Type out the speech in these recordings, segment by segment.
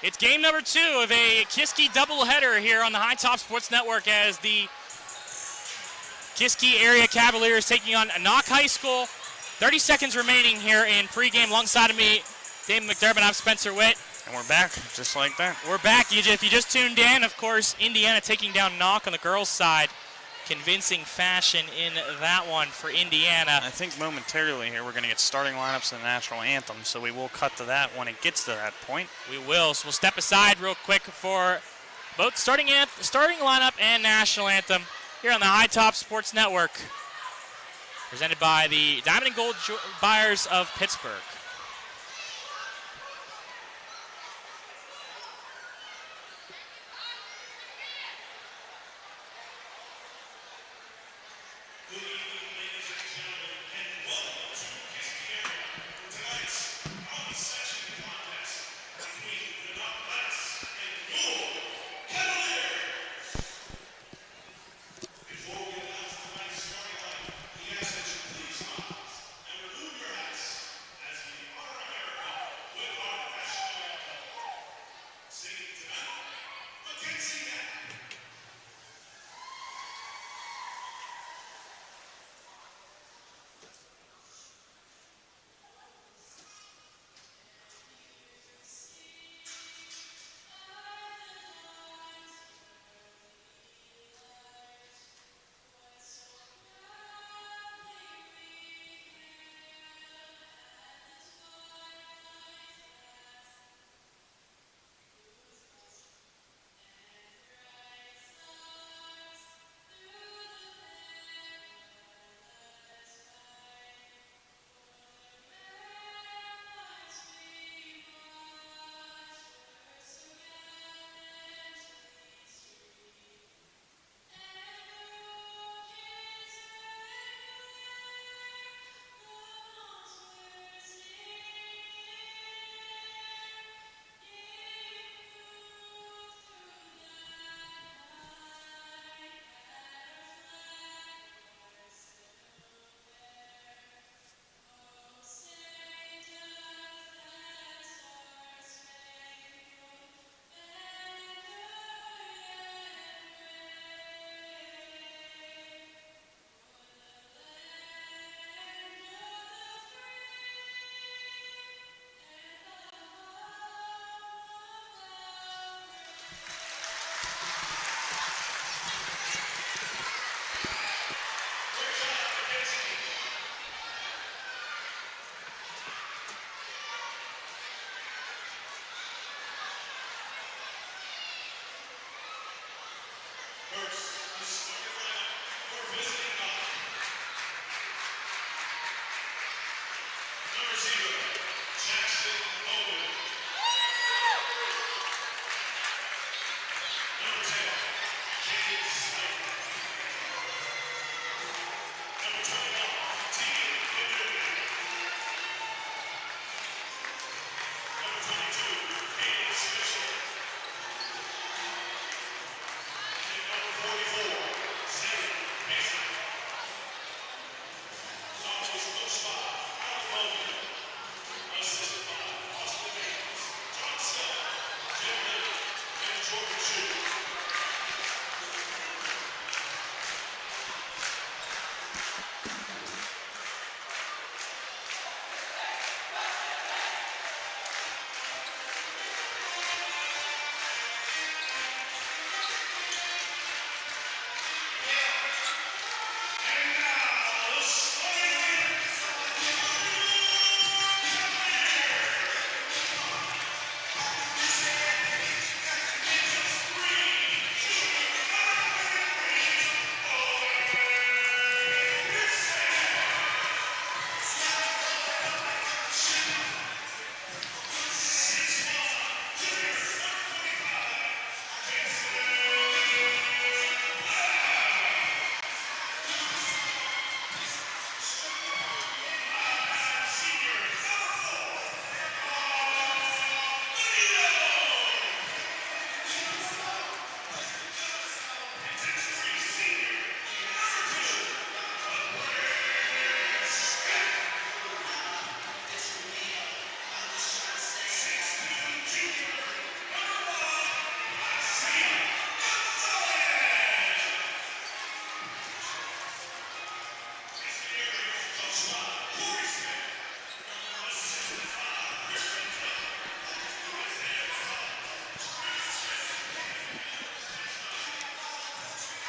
It's game number 2 of a Kiski doubleheader here on the High Top Sports Network as the Kiski area Cavaliers taking on Knoch High School. 30 seconds remaining here in pregame. Alongside of me, Damon McDermott, I'm Spencer Witt. And we're back, just like that. We're back. If you just tuned in, of course, Indiana taking down Knoch on the girls' side. Convincing fashion in that one for Indiana. I think momentarily here we're going to get starting lineups in the national anthem, so we will cut to that when it gets to that point. We will. So we'll step aside real quick for both starting lineup and national anthem here on the High Top Sports Network. Presented by the Diamond and Gold Buyers of Pittsburgh.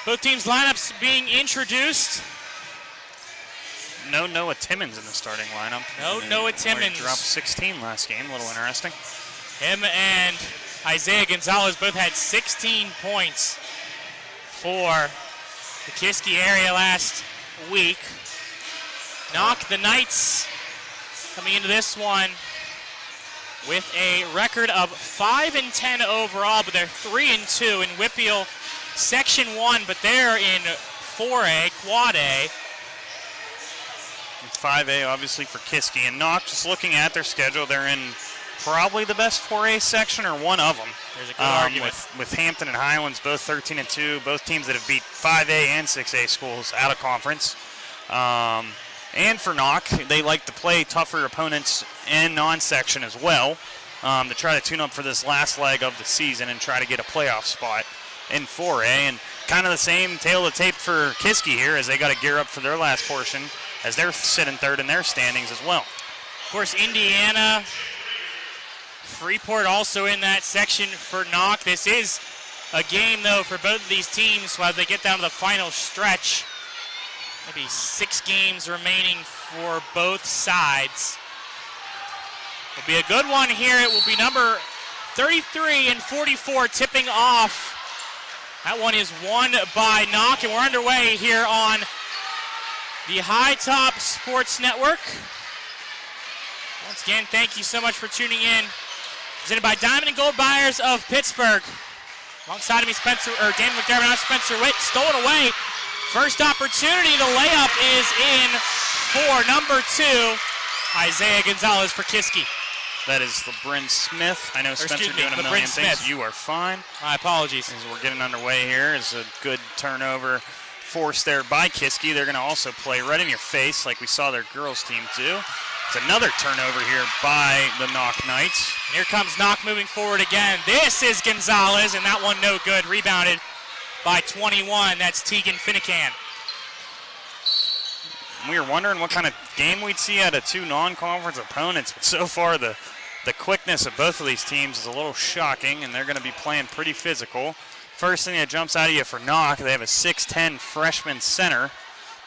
Both teams' lineups being introduced. No Noah Timmons in the starting lineup. No Noah Timmons. He dropped 16 last game, a little interesting. Him and Isaiah Gonzalez both had 16 points for the Kiski area last week. Knoch, the Knights, coming into this one with a record of 5-10 overall, but they're 3-2 in WPIAL Section 1, but they're in 4A, Quad A. 5A, obviously, for Kiski. And Knoch, just looking at their schedule, they're in probably the best 4A section, or one of them. There's a good argument. With Hampton and Highlands, both 13-2, both teams that have beat 5A and 6A schools out of conference. And for Knoch, they like to play tougher opponents in non-section as well, to try to tune up for this last leg of the season and try to get a playoff spot in 4A. And kind of the same tale of tape for Kiski here, as they got to gear up for their last portion, as they're sitting third in their standings as well. Of course, Indiana, Freeport also in that section for Knoch. This is a game, though, for both of these teams while they get down to the final stretch. Maybe 6 games remaining for both sides. It'll be a good one here. It will be number 33 and 44 tipping off. That one is won by Knoch, and we're underway here on the High Top Sports Network. Once again, thank you so much for tuning in. Presented by Diamond and Gold Buyers of Pittsburgh. Alongside of me, Dan McDermott, I'm Spencer Witt. Stolen away. First opportunity, the layup is in for number 2, Isaiah Gonzalez for Kiski. That is LeBrin Smith. I know Spencer doing a million things. You are fine. My apologies. As we're getting underway here, is a good turnover forced there by Kiski. They're going to also play right in your face like we saw their girls team do. It's another turnover here by the Knoch Knights. And here comes Knoch moving forward again. This is Gonzalez, and that one no good. Rebounded by 21. That's Tegan Finnegan. We were wondering what kind of game we'd see out of 2 non-conference opponents, but so far the quickness of both of these teams is a little shocking, and they're going to be playing pretty physical. First thing that jumps out of you for Knoch, they have a 6'10 freshman center,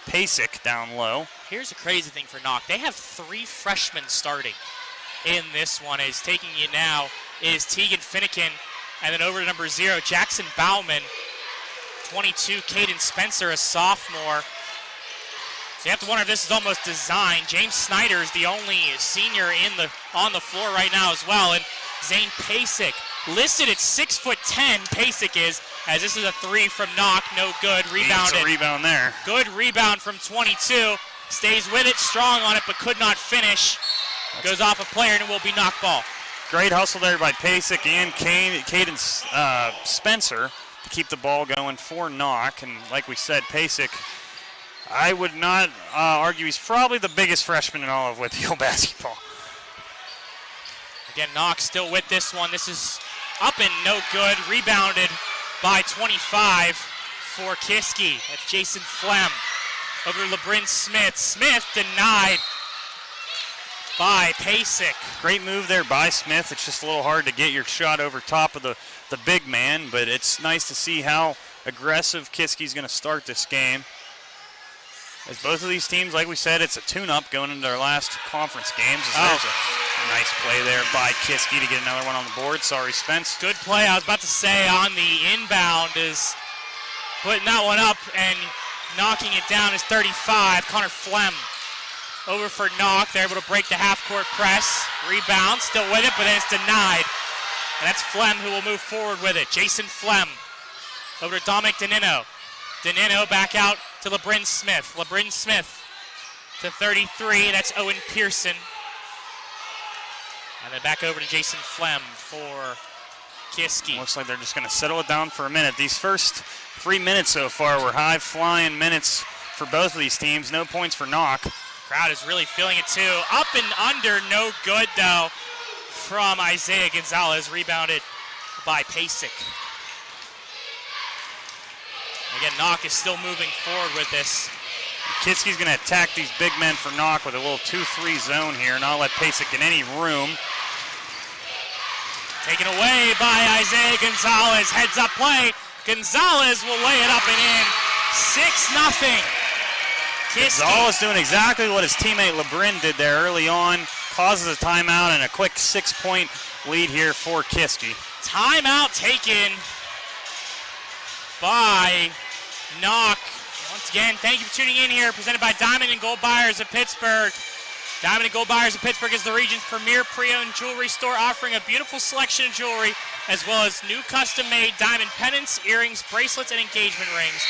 Pasek, down low. Here's the crazy thing for Knoch. They have 3 freshmen starting in this one. Is taking you now is Tegan Finnegan, and then over to number 0, Jackson Bauman. 22, Caden Spencer, a sophomore. So you have to wonder if this is almost designed. James Snyder is the only senior on the floor right now as well. And Zane Pasek, listed at 6'10", Pasek is, as this is a 3 from Knoch, no good. Rebounded. Needs a rebound there. Good rebound from 22. Stays with it, strong on it, but could not finish. Goes off a player, and it will be Knoch ball. Great hustle there by Pasek and Caden Spencer to keep the ball going for Knoch. And like we said, Pasek, I would not argue he's probably the biggest freshman in all of WPIAL basketball. Again, Knoch still with this one. This is up and no good. Rebounded by 25 for Kiski. That's Jason Flem. Over to LeBrin Smith. Smith denied by Pasek. Great move there by Smith. It's just a little hard to get your shot over top of the big man, but it's nice to see how aggressive Kiski's going to start this game. As both of these teams, like we said, it's a tune-up going into their last conference games. There's a nice play there by Kiski to get another one on the board. Sorry, Spence. Good play. I was about to say on the inbound is putting that one up and knocking it down is 35, Connor Flem. Over for Knoch. They're able to break the half-court press. Rebound, still with it, but then it's denied. And that's Flem who will move forward with it. Jason Flem. Over to Dominic Danino. Danino back out to LeBrin Smith. LeBrin Smith to 33. That's Owen Pearson. And then back over to Jason Flem for Kiski. Looks like they're just going to settle it down for a minute. These first 3 minutes so far were high-flying minutes for both of these teams. No points for Knoch. Crowd is really feeling it too. Up and under, no good though from Isaiah Gonzalez. Rebounded by Pasek. Again, Knoch is still moving forward with this. Kiski's going to attack these big men for Knoch with a little 2-3 zone here, not let Pasek get any room. Taken away by Isaiah Gonzalez. Heads up play. Gonzalez will lay it up and in. 6-0. Gonzalez doing exactly what his teammate LeBrin did there early on. Causes a timeout and a quick 6-point lead here for Kiski. Timeout taken by Knoch. Once again, thank you for tuning in here. Presented by Diamond and Gold Buyers of Pittsburgh. Diamond and Gold Buyers of Pittsburgh is the region's premier pre-owned jewelry store, offering a beautiful selection of jewelry as well as new custom-made diamond pendants, earrings, bracelets, and engagement rings.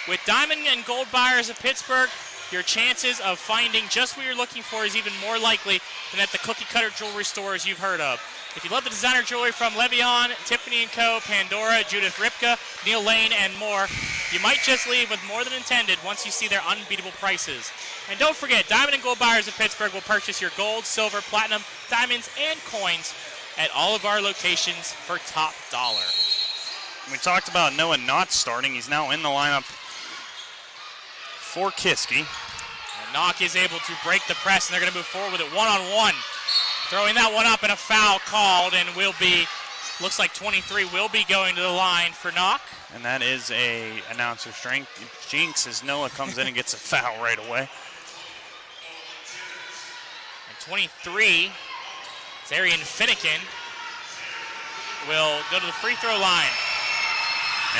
With Diamond and Gold Buyers of Pittsburgh, your chances of finding just what you're looking for is even more likely than at the cookie-cutter jewelry stores you've heard of. If you love the designer jewelry from Le'Veon, Tiffany & Co., Pandora, Judith Ripka, Neil Lane, and more, you might just leave with more than intended once you see their unbeatable prices. And don't forget, Diamond and Gold Buyers of Pittsburgh will purchase your gold, silver, platinum, diamonds, and coins at all of our locations for top dollar. We talked about Noah not starting. He's now in the lineup for Kiski. And Knoch is able to break the press, and they're going to move forward with it one-on-one. Throwing that one up and a foul called, and will be, looks like 23 will be going to the line for Knoch. And that is a announcer strength jinx as Noah comes in and gets a foul right away. And 23, Zarian Finnegan, will go to the free throw line.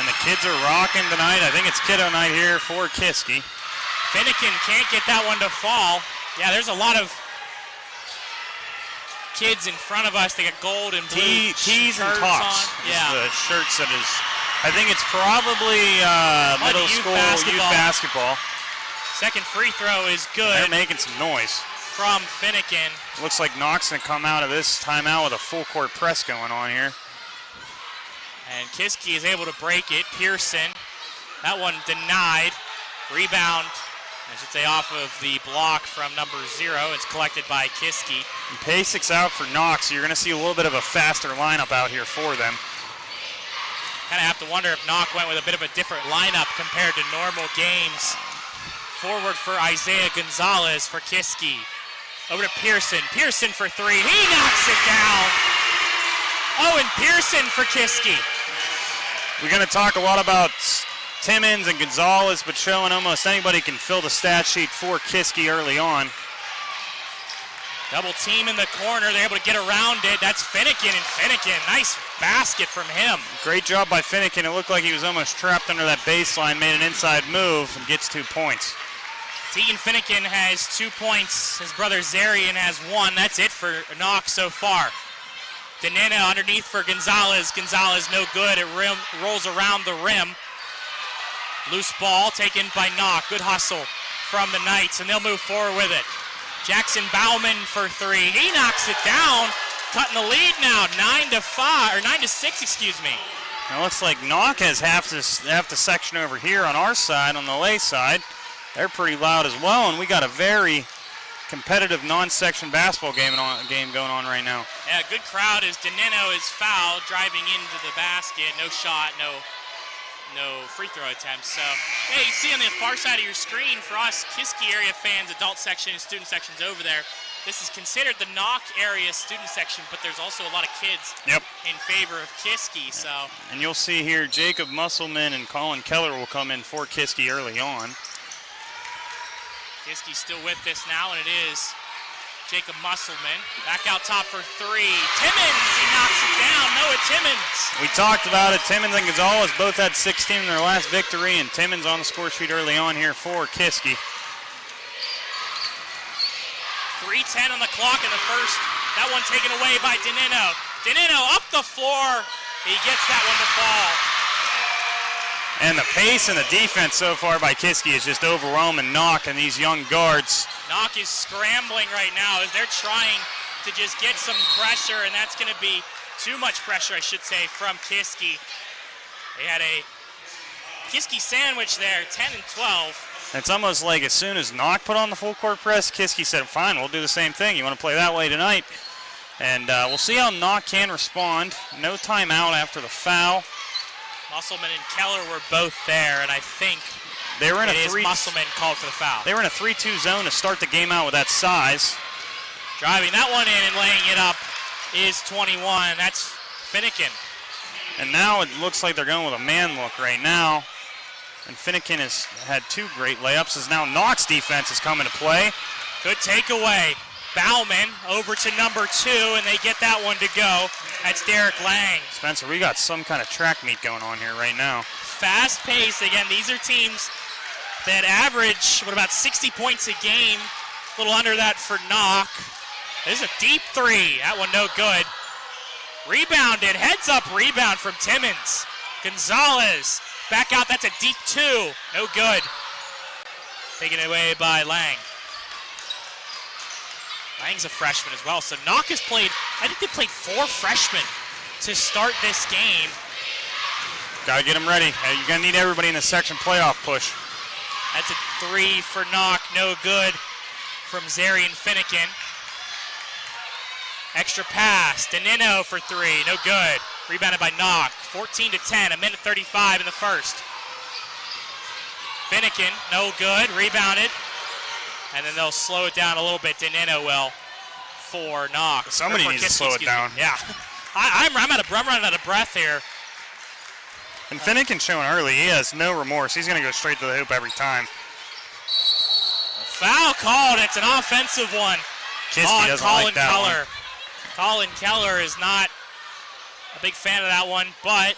And the kids are rocking tonight. I think it's kiddo night here for Kiski. Finnegan can't get that one to fall. Yeah, there's a lot of kids in front of us. They got gold and blue T's and tops. Yeah, the shirts that is. I think it's probably middle school youth basketball. Second free throw is good. They're making some noise from Finnegan. Looks like Knoch's gonna come out of this timeout with a full court press going on here. And Kiski is able to break it. Pearson, that one denied. Rebound, I should say, off of the block from number 0. It's collected by Kiski. And Pasic's out for Knox, so you're going to see a little bit of a faster lineup out here for them. Kind of have to wonder if Knoch went with a bit of a different lineup compared to normal games. Forward for Isaiah Gonzalez for Kiski. Over to Pearson. Pearson for 3. He knocks it down. Owen Pearson for Kiski. We're going to talk a lot about Timmons and Gonzalez, but showing almost anybody can fill the stat sheet for Kiski early on. Double team in the corner. They're able to get around it. That's Finnegan, and Finnegan, nice basket from him. Great job by Finnegan. It looked like he was almost trapped under that baseline, made an inside move, and gets 2 points. Tegan Finnegan has 2 points. His brother Zarian has 1. That's it for Knoch so far. Denena underneath for Gonzalez. Gonzalez no good. It rolls around the rim. Loose ball taken by Knoch. Good hustle from the Knights, and they'll move forward with it. Jackson Bauman for 3. He knocks it down, cutting the lead now, 9-6, excuse me. It looks like Knoch has half the section over here on our side, on the Lay side. They're pretty loud as well, and we got a very competitive non-section basketball game going on right now. Yeah, good crowd as Deneno is fouled, driving into the basket. No shot, no free throw attempts. So, hey, you see on the far side of your screen, for us Kiski area fans, adult section and student sections over there, this is considered the Knoch area student section, but there's also a lot of kids in favor of Kiski. So, and you'll see here Jacob Musselman and Colin Keller will come in for Kiski early on. Kiski's still with this now, and it is Jacob Musselman. Back out top for 3. Timmons, he knocks it down. Noah Timmons. We talked about it. Timmons and Gonzalez both had 16 in their last victory, and Timmons on the score sheet early on here for Kiski. 3:10 on the clock in the first. That one taken away by Deneno. Deneno up the floor. He gets that one to fall. And the pace and the defense so far by Kiski is just overwhelming Knoch and these young guards. Knoch is scrambling right now as they're trying to just get some pressure, and that's going to be too much pressure, I should say, from Kiski. They had a Kiski sandwich there, 10 and 12. It's almost like as soon as Knoch put on the full court press, Kiski said, fine, we'll do the same thing. You want to play that way tonight? And we'll see how Knoch can respond. No timeout after the foul. Musselman and Keller were both there, and I think they were in Musselman called for the foul. They were in a 3-2 zone to start the game out with that size. Driving that one in and laying it up is 21. That's Finnegan. And now it looks like they're going with a man look right now. And Finnegan has had 2 great layups as now Knoch's defense is coming to play. Good takeaway. Bauman over to number 2, and they get that one to go. That's Derek Lang. Spencer, we got some kind of track meet going on here right now. Fast pace. Again, these are teams that average, about 60 points a game. A little under that for Knoch. This is a deep 3. That one no good. Rebounded. Heads up rebound from Timmons. Gonzalez. Back out. That's a deep 2. No good. Taken away by Lang. Lang's a freshman as well. So Knoch has played, I think they played 4 freshmen to start this game. Got to get them ready. You're going to need everybody in the section playoff push. That's a 3 for Knoch. No good from Zarian Finnegan. Extra pass. Danino for 3. No good. Rebounded by Knoch. 14-10. 1:35 in the first. Finnegan. No good. Rebounded. And then they'll slow it down a little bit. Danino will for Knoch. Somebody needs to slow it down. Yeah. I'm running out of breath here. And Finnegan's showing early. He has no remorse. He's going to go straight to the hoop every time. Foul called. It's an offensive one. Kiski doesn't like that one. Colin Keller is not a big fan of that one, but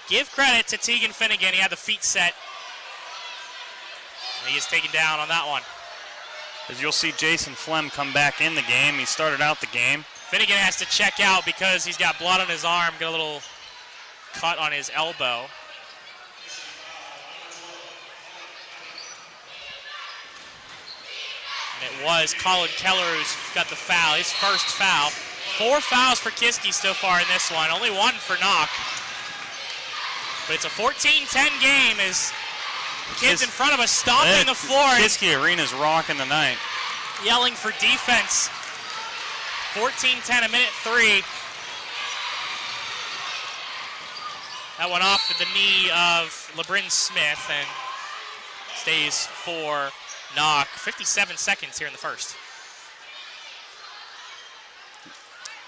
give credit to Tegan Finnegan. He had the feet set. And he is taken down on that one. As you'll see Jason Flem come back in the game. He started out the game. Finnegan has to check out because he's got blood on his arm, got a little cut on his elbow. And it was Colin Keller who's got the foul, his first foul. 4 fouls for Kiski so far in this one, only 1 for Knoch. But it's a 14-10 game as kids in front of us stomping the floor. Kiski Arena's rocking the night. Yelling for defense. 14-10, 1:03. That went off at the knee of LeBrin Smith and stays for Knoch. 57 seconds here in the first.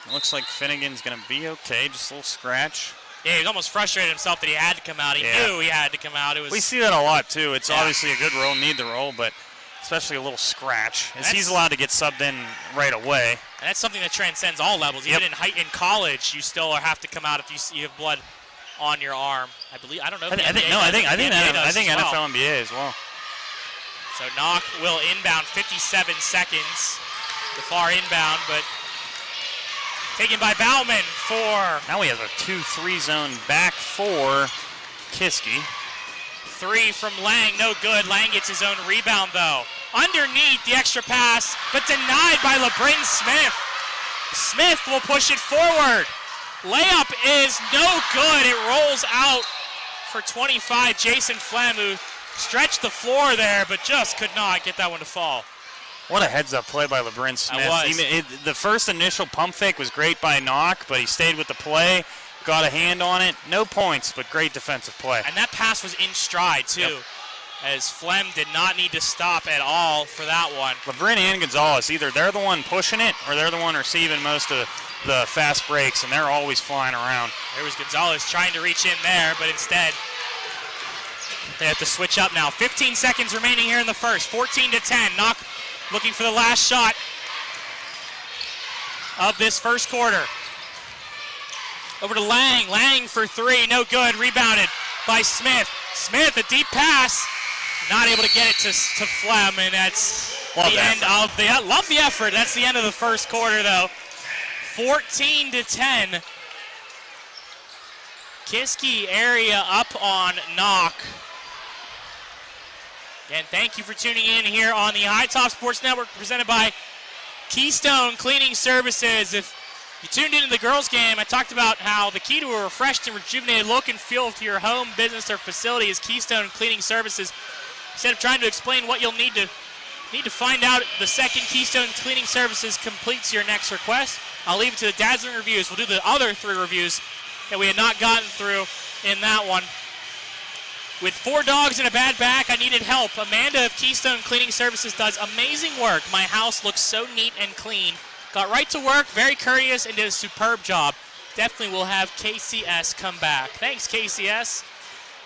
It looks like Finnegan's going to be okay, just a little scratch. Yeah, he was almost frustrated himself that he had to come out. He knew he had to come out. We see that a lot, too. It's obviously a good roll, need the roll, but especially a little scratch. As he's allowed to get subbed in right away. And that's something that transcends all levels. Even in college, you still have to come out if you have blood on your arm. I believe. I don't know. I think NFL NBA as well. So Knoch will inbound 57 seconds. The far inbound, but taken by Bauman for. Now he has a 2-3 zone back for Kiski. 3 from Lang, no good. Lang gets his own rebound though. Underneath the extra pass, but denied by LeBrin Smith. Smith will push it forward. Layup is no good. It rolls out for 25. Jason Flem, who stretched the floor there, but just could not get that one to fall. What a heads-up play by LeBrin Smith. The first initial pump fake was great by Knoch, but he stayed with the play, got a hand on it. No points, but great defensive play. And that pass was in stride, too, as Flem did not need to stop at all for that one. LeBrin and Gonzalez, either they're the one pushing it or they're the one receiving most of the fast breaks, and they're always flying around. There was Gonzalez trying to reach in there, but instead they have to switch up now. 15 seconds remaining here in the first. 14-10. Knoch looking for the last shot of this first quarter. Over to Lang. Lang for 3. No good. Rebounded by Smith. Smith, a deep pass. Not able to get it to Flem, and that's end of the love the effort. That's the end of the first quarter, though. 14-10. Kiski area up on Knoch. Again, thank you for tuning in here on the High Top Sports Network, presented by Keystone Cleaning Services. If you tuned into the girls' game, I talked about how the key to a refreshed and rejuvenated look and feel to your home, business, or facility is Keystone Cleaning Services. Instead of trying to explain what you'll need to find out, the second Keystone Cleaning Services completes your next request. I'll leave it to the dazzling reviews. We'll do the other 3 reviews that we had not gotten through in that one. With 4 dogs and a bad back, I needed help. Amanda of Keystone Cleaning Services does amazing work. My house looks so neat and clean. Got right to work, very courteous, and did a superb job. definitely will have KCS come back. Thanks, KCS.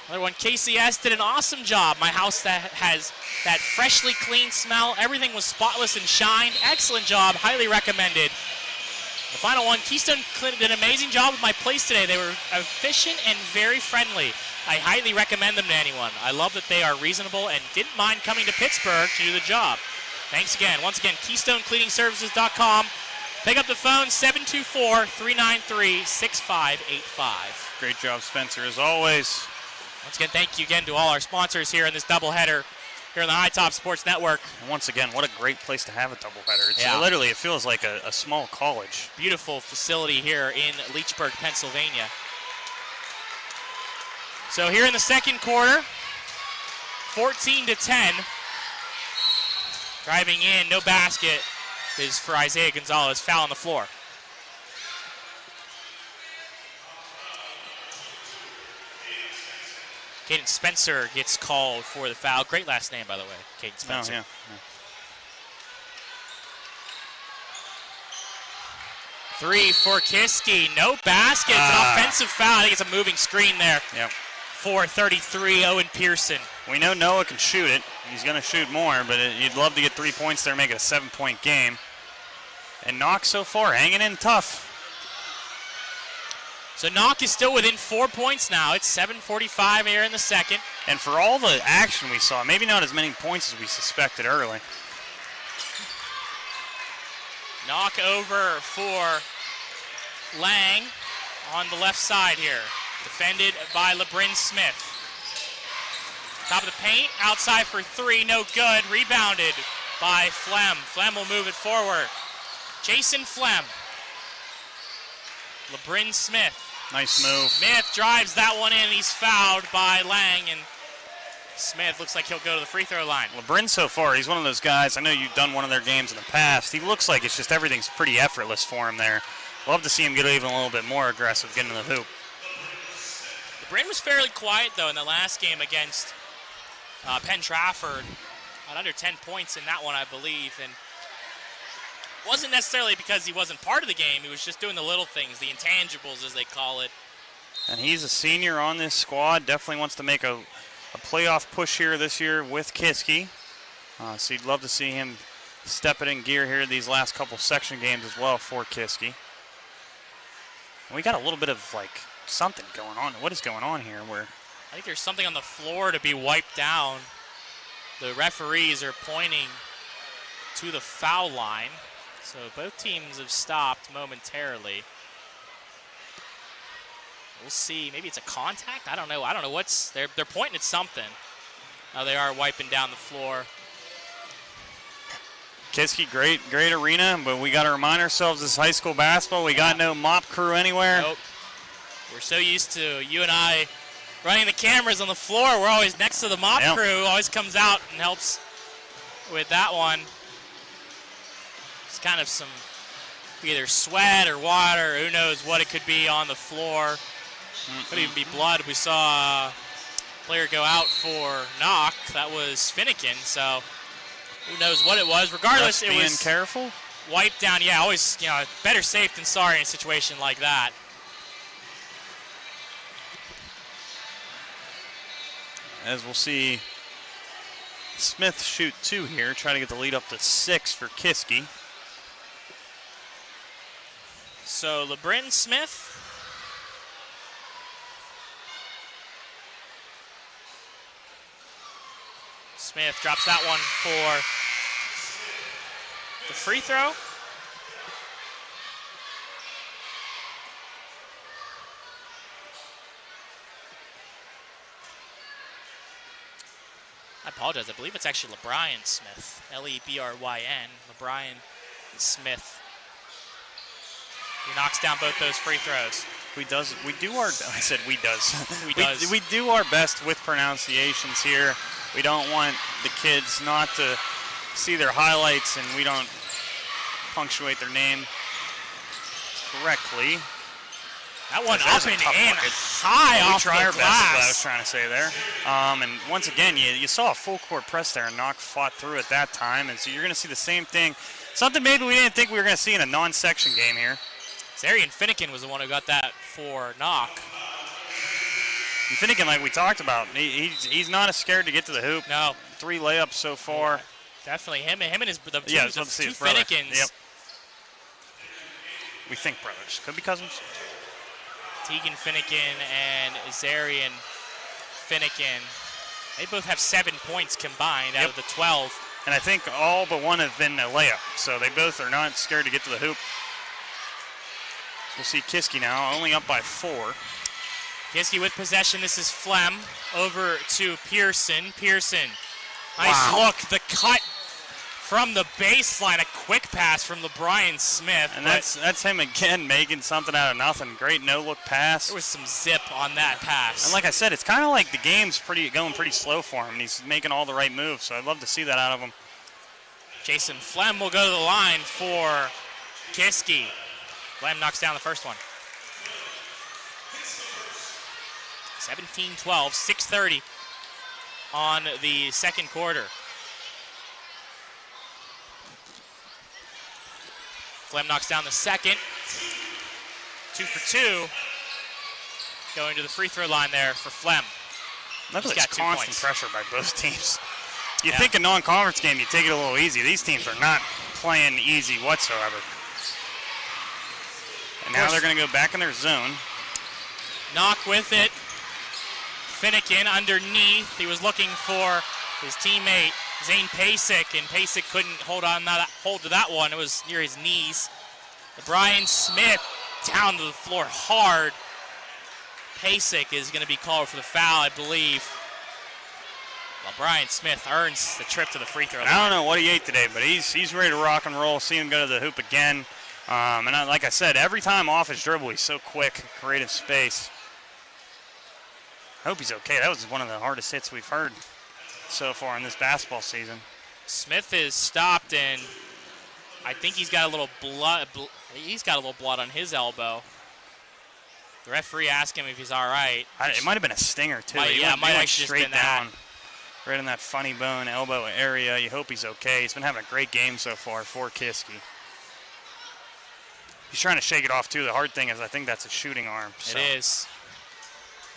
Another one, KCS did an awesome job. My house that has that freshly clean smell. Everything was spotless and shined. Excellent job. Highly recommended. The final one, Keystone Clinic did an amazing job with my place today. They were efficient and very friendly. I highly recommend them to anyone. I love that they are reasonable and didn't mind coming to Pittsburgh to do the job. Thanks again. Once again, KeystoneCleaningServices.com. Pick up the phone, 724-393-6585. Great job, Spencer, as always. Once again, thank you again to all our sponsors here in this doubleheader here on the High Top Sports Network. And once again, what a great place to have a doubleheader. It's literally, it feels like a small college. Beautiful facility here in Leechburg, Pennsylvania. So here in the second quarter, 14-10. Driving in, no basket is for Isaiah Gonzalez. Foul on the floor. Caden Spencer gets called for the foul. Great last name, by the way, Caden Spencer. Oh, yeah. 3 for Kiski. No basket. It's an offensive foul. I think it's a moving screen there. Yep. 4-33, Owen Pearson. We know Noah can shoot it. He's going to shoot more, but you'd love to get 3 points there, make it a 7-point game. And Knoch so far hanging in tough. So Knoch is still within 4 points now. It's 7:45 here in the second. And for all the action we saw, maybe not as many points as we suspected early. Knoch over for Lang on the left side here. Defended by LeBrin Smith. Top of the paint, outside for 3, no good. Rebounded by Flem. Flem will move it forward. Jason Flem. LeBrin Smith. Nice move. Smith drives that one in. He's fouled by Lang, and Smith looks like he'll go to the free throw line. LeBrin so far, he's one of those guys, I know you've done one of their games in the past. He looks like it's just everything's pretty effortless for him there. Love to see him get even a little bit more aggressive getting to the hoop. LeBrin was fairly quiet, though, in the last game against Penn Trafford. At under 10 points in that one, I believe. And wasn't necessarily because he wasn't part of the game. He was just doing the little things, the intangibles, as they call it. And he's a senior on this squad. Definitely wants to make a playoff push here this year with Kiski. So you'd love to see him step it in gear here these last couple section games as well for Kiski. And we got a little bit of, like, something going on. What is going on here? I think there's something on the floor to be wiped down. The referees are pointing to the foul line. So both teams have stopped momentarily. We'll see. Maybe it's a contact? I don't know. What's they're pointing at something. Now they are wiping down the floor. Kiski, great arena, but we got to remind ourselves this high school basketball. We got no mop crew anywhere. Nope. We're so used to you and I running the cameras on the floor. We're always next to the mop crew. Always comes out and helps with that one. It's kind of some either sweat or water. Who knows what it could be on the floor. Could even be blood. We saw a player go out for Knoch. That was Finnegan. So who knows what it was. Regardless, it was careful. Wiped down. Yeah, always, better safe than sorry in a situation like that. As we'll see Smith shoot 2 here, try to get the lead up to 6 for Kiski. So LeBrin Smith. Smith drops that one for the free throw. I apologize. I believe it's actually LeBryan Smith. L-E-B-R-Y-N. LeBryan Smith. He knocks down both those free throws. We do our best with pronunciations here. We don't want the kids not to see their highlights, and we don't punctuate their name correctly. That one up and in high off the glass. We try our best, is what I was trying to say there. And once again, you saw a full court press there, and Knoch fought through at that time. And so you're going to see the same thing. Something maybe we didn't think we were going to see in a non-section game here. Zarian Finnegan was the one who got that for Knoch. And Finnegan, like we talked about, he's not as scared to get to the hoop. No. 3 layups so far. Yeah, definitely him and his the two, Yeah, the let's see two his brother. Finnegans. Yep. We think brothers. Could be cousins. Tegan Finnegan and Zarian Finnegan. They both have 7 points combined out of the 12. And I think all but one have been a layup, so they both are not scared to get to the hoop. We'll see Kiski now, only up by 4. Kiski with possession. This is Flem over to Pearson. Pearson, nice Wow. look. The cut from the baseline. A quick pass from LeBrian Smith. And that's him again making something out of nothing. Great no-look pass. There was some zip on that pass. And like I said, it's kind of like the game's going pretty slow for him. He's making all the right moves, so I'd love to see that out of him. Jason Flem will go to the line for Kiski. Flem knocks down the first one. 17-12, 6:30 on the second quarter. Flem knocks down the second. 2 for 2. Going to the free throw line there for Flem. Look at He's this got 2 constant points. pressure by both teams. You think a non-conference game, you take it a little easy. These teams are not playing easy whatsoever. And now they're going to go back in their zone. Knoch with it. Finnegan underneath. He was looking for his teammate Zane Pasek, and Pasek couldn't hold to that one. It was near his knees. Brian Smith down to the floor hard. Pasek is going to be called for the foul, I believe. Well, Brian Smith earns the trip to the free throw line. I don't know what he ate today, but he's ready to rock and roll. See him go to the hoop again. Like I said, every time off his dribble, he's so quick, creative space. I hope he's okay. That was one of the hardest hits we've heard so far in this basketball season. Smith is stopped, and I think he's got a little blood. He's got a little blood on his elbow. The referee asked him if he's all right. It might have been a stinger too. Might went actually straight just been down, that. right in that funny bone elbow area. You hope he's okay. He's been having a great game so far for Kiski. He's trying to shake it off too. The hard thing is I think that's a shooting arm. So. It is.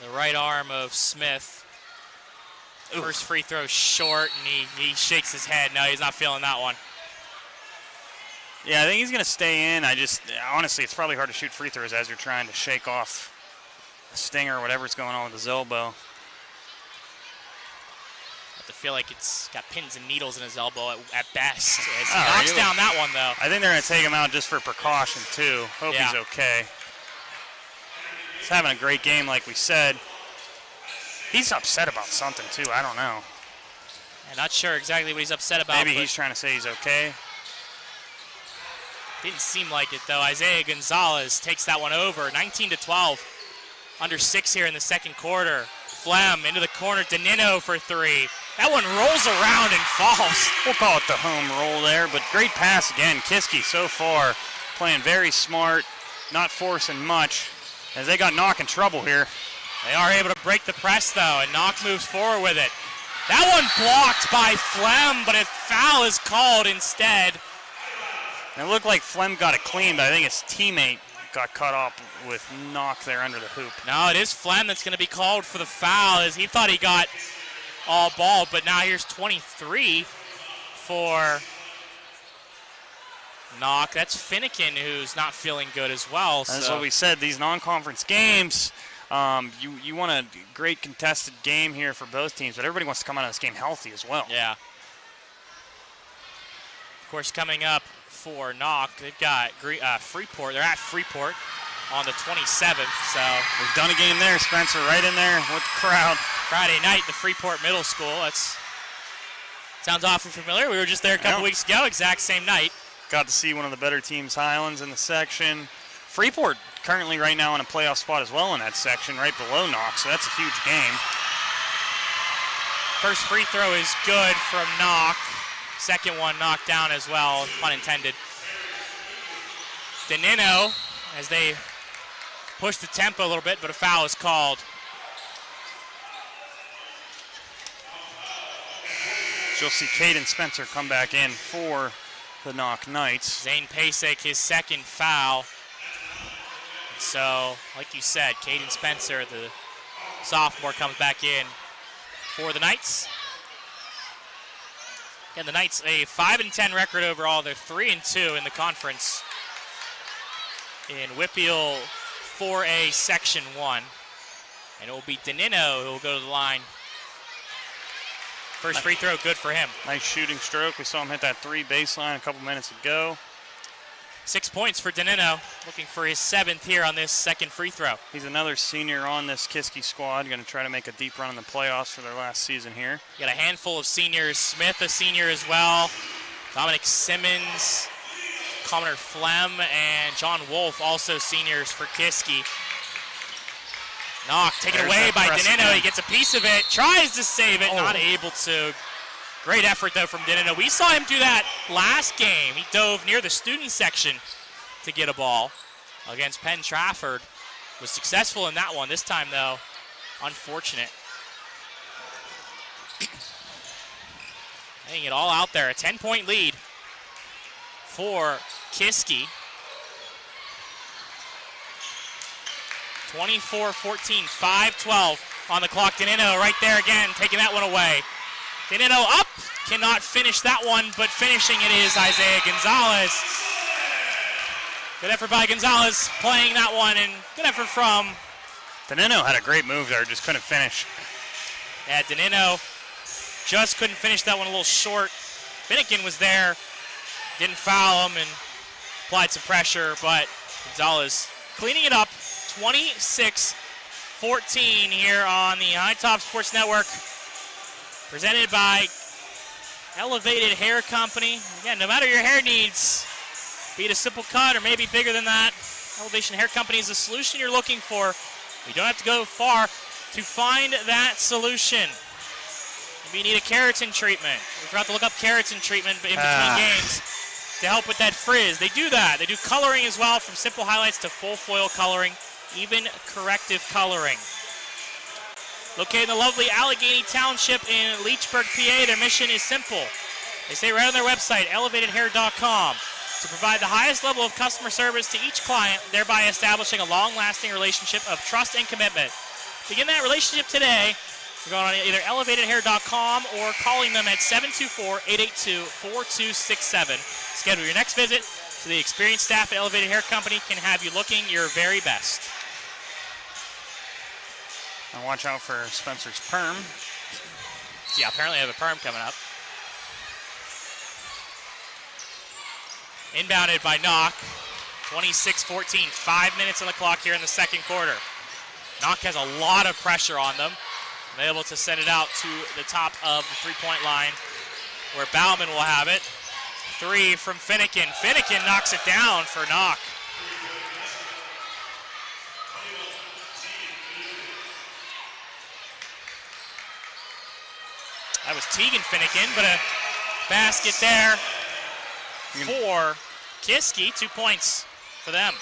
The right arm of Smith. Oof. First free throw short, and he shakes his head. No, he's not feeling that one. Yeah, I think he's going to stay in. Honestly, it's probably hard to shoot free throws as you're trying to shake off a stinger or whatever's going on with his elbow. I have to feel like it's got pins and needles in his elbow at best. As he knocks down that one, though. I think they're going to take him out just for precaution, too. Hope he's okay. He's having a great game, like we said. He's upset about something, too. I don't know. I'm not sure exactly what he's upset about. Maybe he's trying to say he's okay. Didn't seem like it, though. Isaiah Gonzalez takes that one over. 19-12. Under 6 here in the second quarter. Flem into the corner. Danino for 3. That one rolls around and falls. We'll call it the home roll there, but great pass again. Kiski so far playing very smart, not forcing much, as they got Knoch in trouble here. They are able to break the press, though, and Knoch moves forward with it. That one blocked by Flem, but a foul is called instead. It looked like Flem got it clean, but I think his teammate got cut off with Knoch there under the hoop. No, it is Flem that's going to be called for the foul, as he thought he got all ball, but now here's 23 for Knoch. That's Finnegan, who's not feeling good as well. That's what we said, these non-conference games, you want a great contested game here for both teams, but everybody wants to come out of this game healthy as well. Yeah. Of course, coming up for Knoch, they've got Freeport. They're at Freeport on the 27th. So we've done a game there, Spencer, right in there with the crowd. Friday night, the Freeport Middle School. That's sounds awfully familiar. We were just there a couple weeks ago, exact same night. Got to see one of the better teams, Highlands, in the section. Freeport currently right now in a playoff spot as well in that section, right below Knoch, so that's a huge game. First free throw is good from Knoch. Second one knocked down as well, pun intended. Danino, as they push the tempo a little bit, but a foul is called. So you'll see Caden Spencer come back in for the Knoch Knights. Zane Pasek, his second foul. So, like you said, Caden Spencer, the sophomore, comes back in for the Knights. Again, the Knights a 5-10 record overall. They're 3-2 in the conference in WPIAL 4A Section 1. And it will be Danino who will go to the line. First free throw, good for him. Nice shooting stroke. We saw him hit that 3 baseline a couple minutes ago. 6 points for Danino, looking for his 7th here on this second free throw. He's another senior on this Kiski squad, going to try to make a deep run in the playoffs for their last season here. You got a handful of seniors. Smith, a senior as well. Dominic Simmons, Connor Flem, and John Wolf, also seniors for Kiski. Knoch taken away by Danino. He gets a piece of it, tries to save it, not able to. Great effort, though, from Danino. We saw him do that last game. He dove near the student section to get a ball against Penn Trafford. Was successful in that one. This time, though, unfortunate. Laying it all out there. A 10-point lead for Kiski. 24-14, 5-12 on the clock. Danino right there again, taking that one away. Danino up, cannot finish that one, but finishing it is Isaiah Gonzalez. Good effort by Gonzalez playing that one, and good effort from... Danino had a great move there, just couldn't finish. Yeah, Danino just couldn't finish that one, a little short. Finnegan was there, didn't foul him, and applied some pressure, but Gonzalez cleaning it up. 26-14 here on the High Top Sports Network. Presented by Elevated Hair Company. Again, no matter your hair needs, be it a simple cut or maybe bigger than that, Elevation Hair Company is the solution you're looking for. You don't have to go far to find that solution. Maybe you need a keratin treatment. We forgot to look up keratin treatment in between games to help with that frizz. They do that. They do coloring as well, from simple highlights to full foil coloring, even corrective coloring. Located in the lovely Allegheny Township in Leechburg, PA, their mission is simple. They say right on their website, elevatedhair.com, to provide the highest level of customer service to each client, thereby establishing a long-lasting relationship of trust and commitment. Begin that relationship today. You're going on either elevatedhair.com or calling them at 724-882-4267. Schedule your next visit so the experienced staff at Elevated Hair Company can have you looking your very best. And watch out for Spencer's perm. Yeah, apparently I have a perm coming up. Inbounded by Knoch. 26-14, 5 minutes on the clock here in the second quarter. Knoch has a lot of pressure on them. They're able to send it out to the top of the three-point line where Bauman will have it. 3 from Finnegan. Finnegan knocks it down for Knoch. That was Tegan Finnegan, but a basket there for Kiski. 2 points for them.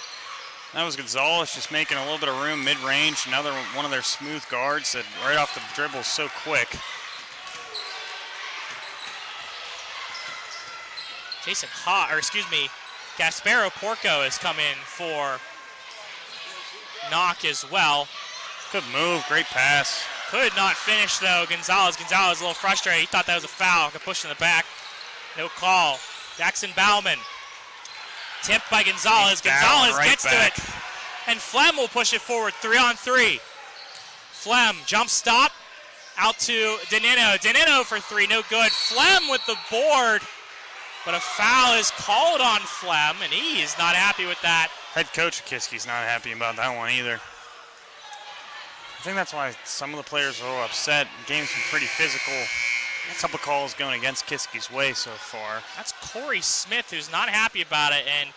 That was Gonzalez just making a little bit of room mid-range. Another one of their smooth guards that right off the dribble so quick. Gasparo Porco has come in for Knoch as well. Good move, great pass. Could not finish though. Gonzalez a little frustrated. He thought that was a foul. Got pushed in the back. No call. Jackson Bauman. Tipped by Gonzalez. Gonzalez gets to it. And Flem will push it forward. 3-on-3. Flem, jump stop. Out to Danino. Danino for 3. No good. Flem with the board. But a foul is called on Flem, and he is not happy with that. Head coach Kiski's not happy about that one either. I think that's why some of the players are a little upset. The game's been pretty physical. A couple calls going against Kiski's way so far. That's Corey Smith who's not happy about it. And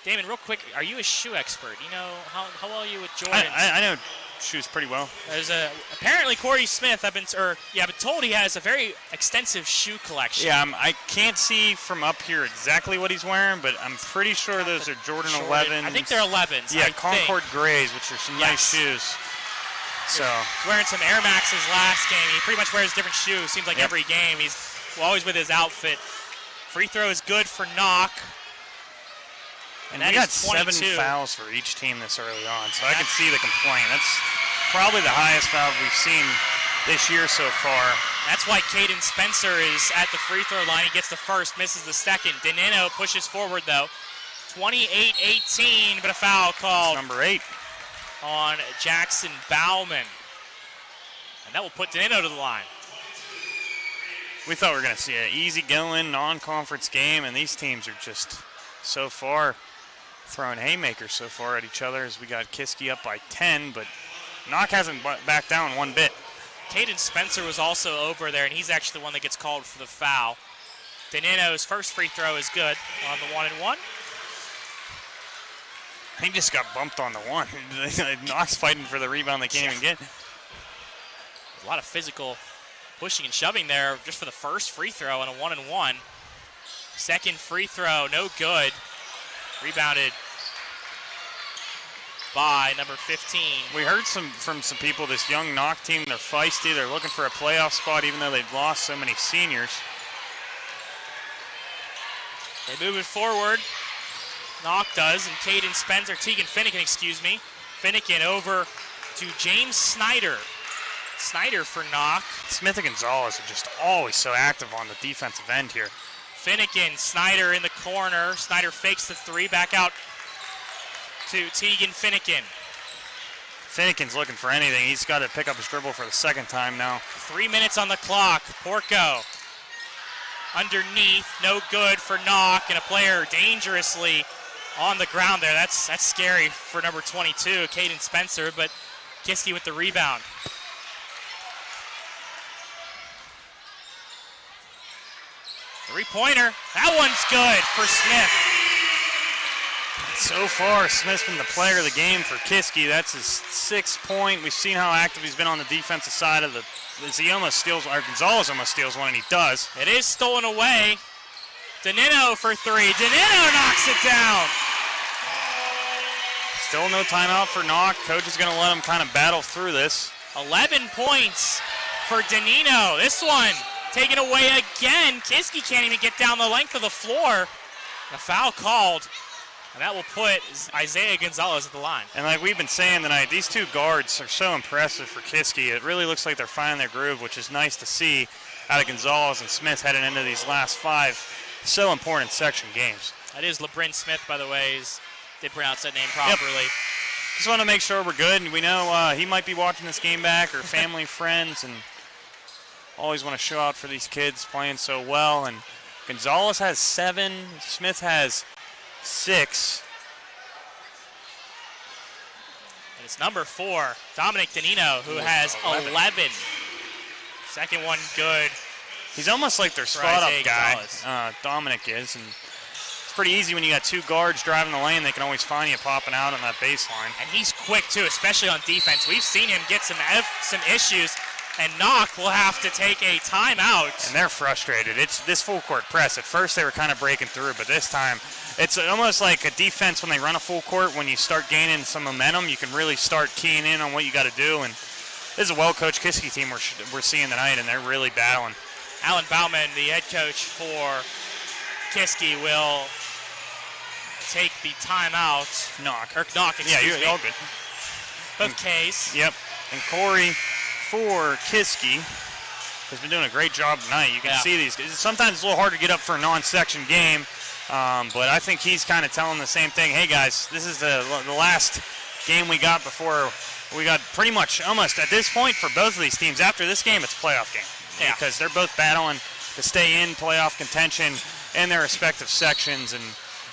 Damon, real quick, are you a shoe expert? You know how well are you with Jordans? I know shoes pretty well. There's apparently Corey Smith. I've been told he has a very extensive shoe collection. Yeah, I can't see from up here exactly what he's wearing, but I'm pretty sure those are Jordan 11s. I think they're 11s. Yeah, Concord Grays, which are some nice shoes. So he's wearing some Air Maxes last game. He pretty much wears different shoes. Seems like every game he's always with his outfit. Free throw is good for Knoch. And we got 7 fouls for each team this early on, so I can see the complaint. That's probably the highest foul we've seen this year so far. That's why Caden Spencer is at the free throw line. He gets the first, misses the second. Danino pushes forward, though. 28-18, but a foul called. That's number 8. On Jackson Bauman. And that will put Danino to the line. We thought we were going to see an easy-going, non-conference game, and these teams are just so far throwing haymakers so far at each other as we got Kiski up by 10, but Knoch hasn't backed down one bit. Caden Spencer was also over there, and he's actually the one that gets called for the foul. Danino's first free throw is good on the 1-and-1. He just got bumped on the one. Knox fighting for the rebound they can't even get. A lot of physical pushing and shoving there just for the first free throw on a 1-and-1. Second free throw, no good. Rebounded by number 15. We heard from some people, this young Knoch team, they're feisty. They're looking for a playoff spot even though they've lost so many seniors. They move it forward. Knoch does, and Tegan Finnegan, Finnegan over to James Snyder. Snyder for Knoch. Smith and Gonzalez are just always so active on the defensive end here. Finnegan, Snyder in the corner. Snyder fakes the three, back out to Tegan Finnegan. Finnegan's looking for anything. He's got to pick up his dribble for the second time now. 3 minutes on the clock. Porco underneath, no good for Knoch, and a player dangerously on the ground there. That's scary for number 22, Caden Spencer, but Kiski with the rebound. Three-pointer. That one's good for Smith. So far, Smith's been the player of the game for Kiski. That's his 6th point. We've seen how active he's been on the defensive side of the. He almost steals, or Gonzalez almost steals one, and he does. It is stolen away. Danino for 3. Danino knocks it down. Still no timeout for Knoch. Coach is going to let him kind of battle through this. 11 points for Danino. This one taken away again. Kiski can't even get down the length of the floor. A foul called, and that will put Isaiah Gonzalez at the line. And like we've been saying tonight, these two guards are so impressive for Kiski. It really looks like they're finding their groove, which is nice to see out of Gonzalez and Smith heading into these last 5 so important section games. That is LeBrin Smith, by the way. Did pronounce that name properly. Yep. Just want to make sure we're good, and we know he might be watching this game back, or family, friends, and always want to show out for these kids playing so well. And Gonzalez has 7, Smith has 6. And it's number 4, Dominic Danino, who has 11. Second one good. He's almost like their spot-up guy, Dominic is. And it's pretty easy when you got 2 guards driving the lane. They can always find you popping out on that baseline. And he's quick, too, especially on defense. We've seen him get some issues, and Knoch will have to take a timeout. And they're frustrated. It's this full-court press. At first, they were kind of breaking through, but this time, it's almost like a defense when they run a full court. When you start gaining some momentum, you can really start keying in on what you got to do. And this is a well-coached Kiski team we're seeing tonight, and they're really battling. Alan Bauman, the head coach for Kiski, will take the timeout. Knoch, excuse me. Yeah, you're all good. Both K's. Yep. And Corey for Kiski has been doing a great job tonight. You can see these. Sometimes it's a little hard to get up for a non-section game, but I think he's kind of telling the same thing. Hey, guys, this is the last game we got before we got pretty much almost at this point for both of these teams. After this game, it's a playoff game. Yeah. Because they're both battling to stay in playoff contention in their respective sections, and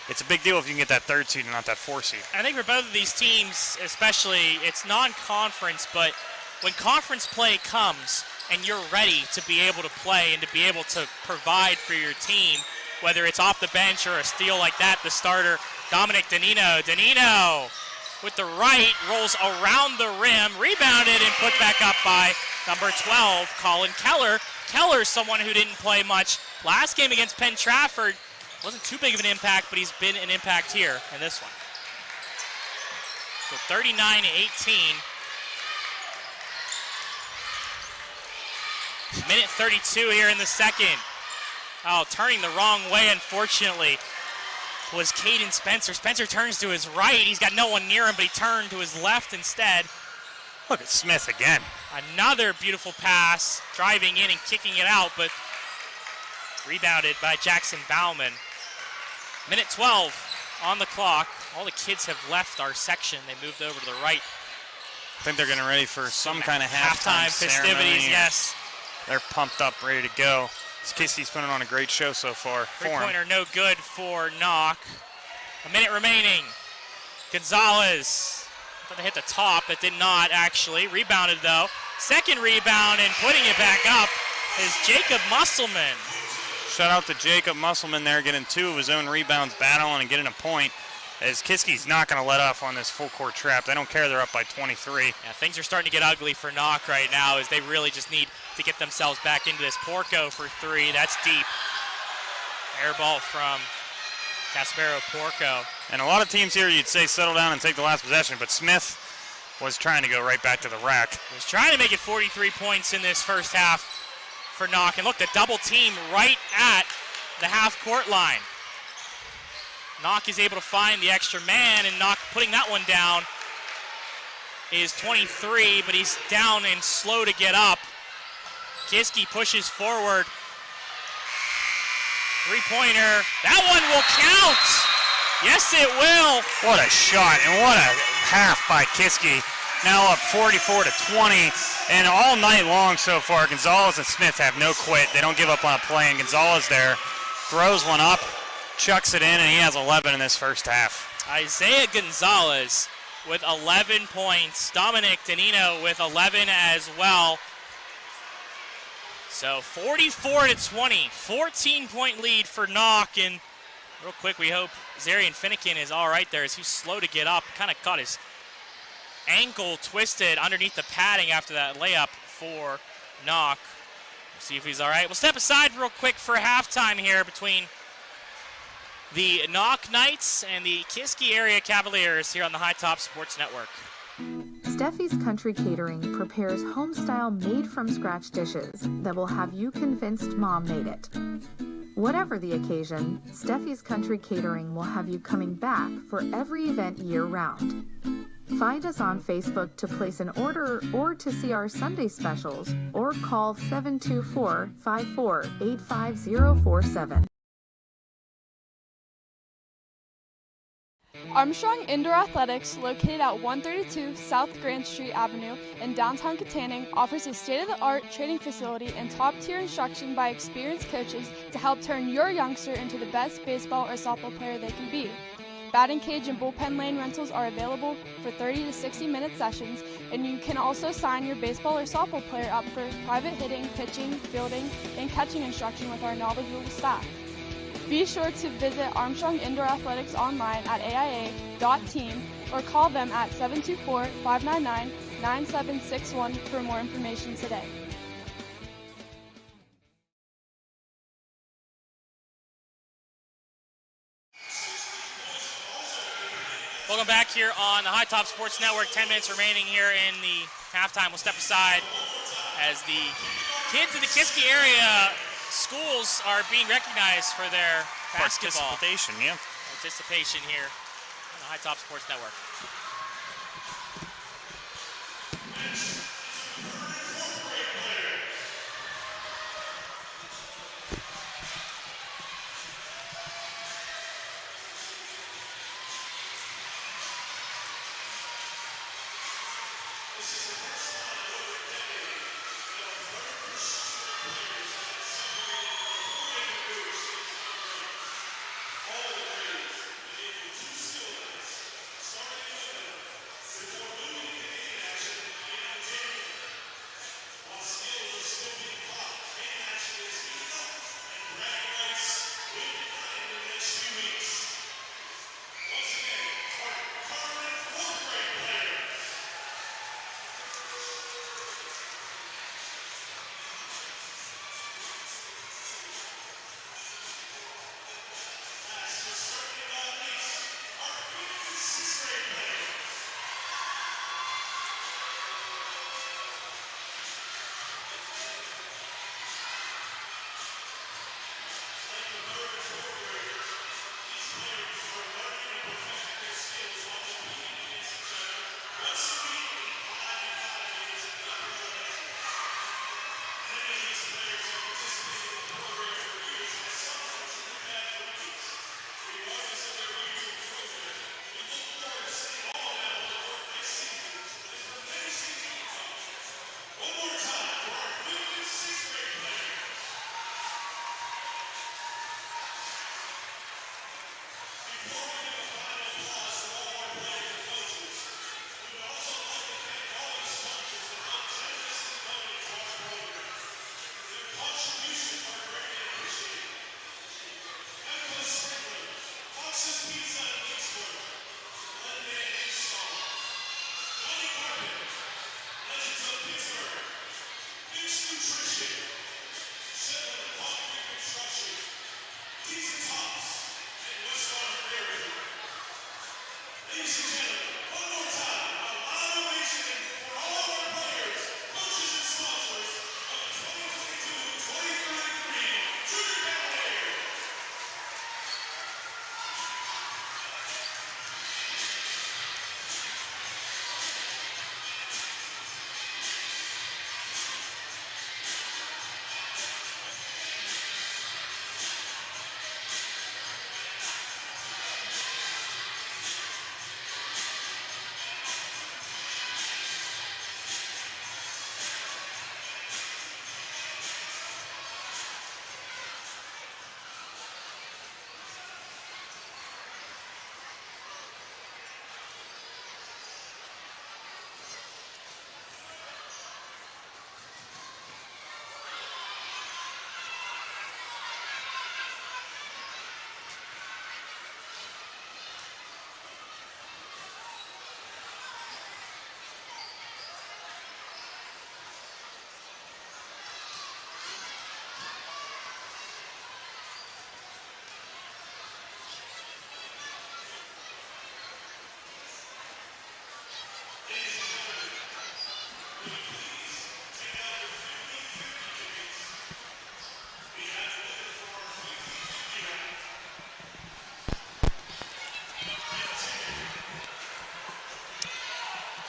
it's a big deal if you can get that 3rd seed and not that 4th seed. I think for both of these teams, especially, it's non-conference, but when conference play comes and you're ready to be able to play and to be able to provide for your team, whether it's off the bench or a steal like that, the starter, Dominic Danino. Danino with the right, rolls around the rim, rebounded and put back up by number 12, Colin Keller. Keller's someone who didn't play much last game against Penn Trafford. Wasn't too big of an impact, but he's been an impact here in this one. So 39-18. Minute 32 here in the second. Oh, turning the wrong way, unfortunately. was Caden Spencer. Spencer turns to his right. He's got no one near him, but he turned to his left instead. Look at Smith again. Another beautiful pass, driving in and kicking it out, but rebounded by Jackson Bauman. Minute 12 on the clock. All the kids have left our section. They moved over to the right. I think they're getting ready for some kind of halftime festivities, yes. They're pumped up, ready to go. Kiski's putting on a great show so far. Three-pointer no good for Knoch. A minute remaining. Gonzalez. Thought they hit the top. It did not, actually. Rebounded, though. Second rebound, and putting it back up is Jacob Musselman. Shout out to Jacob Musselman there, getting 2 of his own rebounds, battling and getting a point. As Kiski's not going to let up on this full-court trap. They don't care they're up by 23. Yeah, things are starting to get ugly for Knoch right now as they really just need to get themselves back into this. Porco for 3. That's deep. Air ball from Caspero Porco. And a lot of teams here, you'd say settle down and take the last possession, but Smith was trying to go right back to the rack. Was trying to make it 43 points in this first half for Knoch. And look, the double team right at the half-court line. Knoch is able to find the extra man, and Knoch putting that one down is 23, but he's down and slow to get up. Kiski pushes forward. Three-pointer. That one will count. Yes, it will. What a shot, and what a half by Kiski. Now up 44-20, and all night long so far, Gonzalez and Smith have no quit. They don't give up on a play, and Gonzalez there throws one up, chucks it in, and he has 11 in this first half. Isaiah Gonzalez with 11 points. Dominic Danino with 11 as well. So 44-20, 14-point lead for Knoch. And real quick, we hope Zarian Finnegan is all right there as he's slow to get up. Kind of got his ankle twisted underneath the padding after that layup for Knoch. We'll see if he's all right. We'll step aside real quick for halftime here between the Knoch Knights and the Kiski area Cavaliers here on the High Top Sports Network. Steffi's Country Catering prepares home-style made-from-scratch dishes that will have you convinced Mom made it. Whatever the occasion, Steffi's Country Catering will have you coming back for every event year-round. Find us on Facebook to place an order or to see our Sunday specials, or call 724-54-85047. Armstrong Indoor Athletics, located at 132 South Grand Street Avenue in downtown Katanning, offers a state-of-the-art training facility and top-tier instruction by experienced coaches to help turn your youngster into the best baseball or softball player they can be. Batting cage and bullpen lane rentals are available for 30 to 60-minute sessions, and you can also sign your baseball or softball player up for private hitting, pitching, fielding, and catching instruction with our knowledgeable staff. Be sure to visit Armstrong Indoor Athletics online at aia.team or call them at 724-599-9761 for more information today. Welcome back here on the High Top Sports Network. 10 minutes remaining here in the halftime. We'll step aside as the kids in the Kiski area schools are being recognized for their basketball participation here on the High Top Sports Network.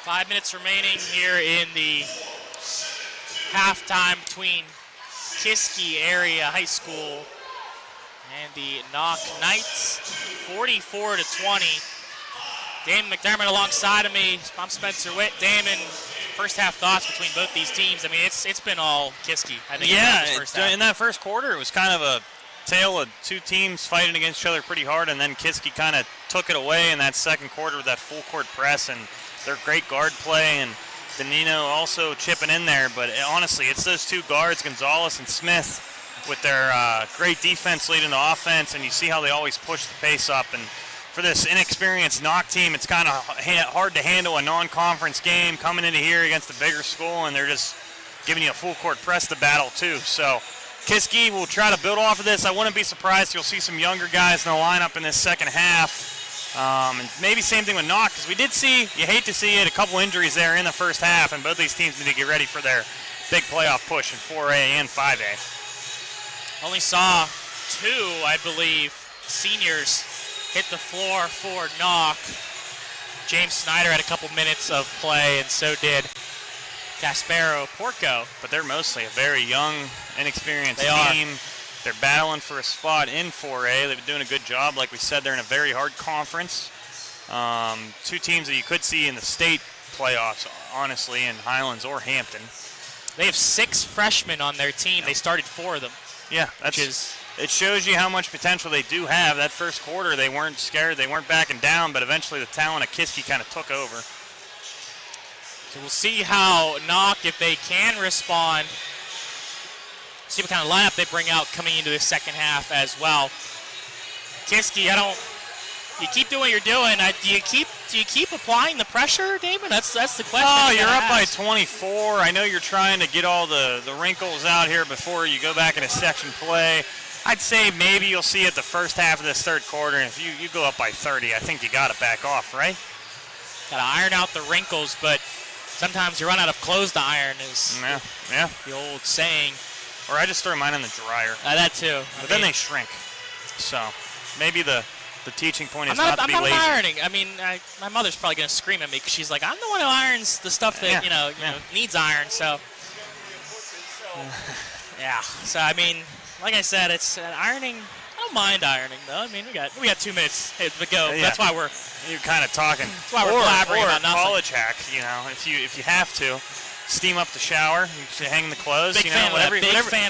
5 minutes remaining here in the halftime between Kiski Area High School and the Knoch Knights, 44-20. Damon McDermott alongside of me. I'm Spencer Witt. Damon, first half thoughts between both these teams. I mean, it's been all Kiski, I think. In that first quarter, it was kind of a tale of two teams fighting against each other pretty hard, and then Kiski kind of took it away in that second quarter with that full court press and their great guard play, and Danino also chipping in there. But honestly, it's those two guards, Gonzalez and Smith, with their great defense leading the offense, and you see how they always push the pace up. And for this inexperienced Knoch team, it's kind of hard to handle a non-conference game coming into here against a bigger school, and they're just giving you a full court press to battle too. So Kiski will try to build off of this. I wouldn't be surprised you'll see some younger guys in the lineup in this second half. And maybe same thing with Knoch, because we did see, you hate to see it, a couple injuries there in the first half, and both these teams need to get ready for their big playoff push in 4A and 5A. Only saw two, I believe, seniors hit the floor for Knoch. James Snyder had a couple minutes of play, and so did Gasparo Porco. But they're mostly a very young, inexperienced team. They're battling for a spot in 4A. They've been doing a good job. Like we said, they're in a very hard conference. Two teams that you could see in the state playoffs, honestly, in Highlands or Hampton. They have 6 freshmen on their team. Yep. They started 4 of them. Yeah, it shows you how much potential they do have. That first quarter, they weren't scared. They weren't backing down, but eventually the talent of Kiski kind of took over. So we'll see how Knoch, if they can respond, see what kind of lineup they bring out coming into the second half as well. Kiski, you keep doing what you're doing. Do you keep applying the pressure, Damon? That's the question. Oh, you're up by 24. I know you're trying to get all the wrinkles out here before you go back into section play. I'd say maybe you'll see it the first half of this third quarter, and if you go up by 30, I think you got to back off, right? Got to iron out the wrinkles, but sometimes you run out of clothes to iron is the old saying. Or I just throw mine in the dryer. That too. But then they shrink. So maybe the teaching point is not to be lazy. I'm not ironing. I mean, my mother's probably going to scream at me because she's like, I'm the one who irons the stuff that, needs iron. So, yeah. So, I mean, like I said, it's ironing. I don't mind ironing, though. I mean, we got 2 minutes to go. Yeah. That's why you're kind of talking. That's why we're blabbering about nothing. College hack, if you have to. Steam up the shower, you hang the clothes, Big fan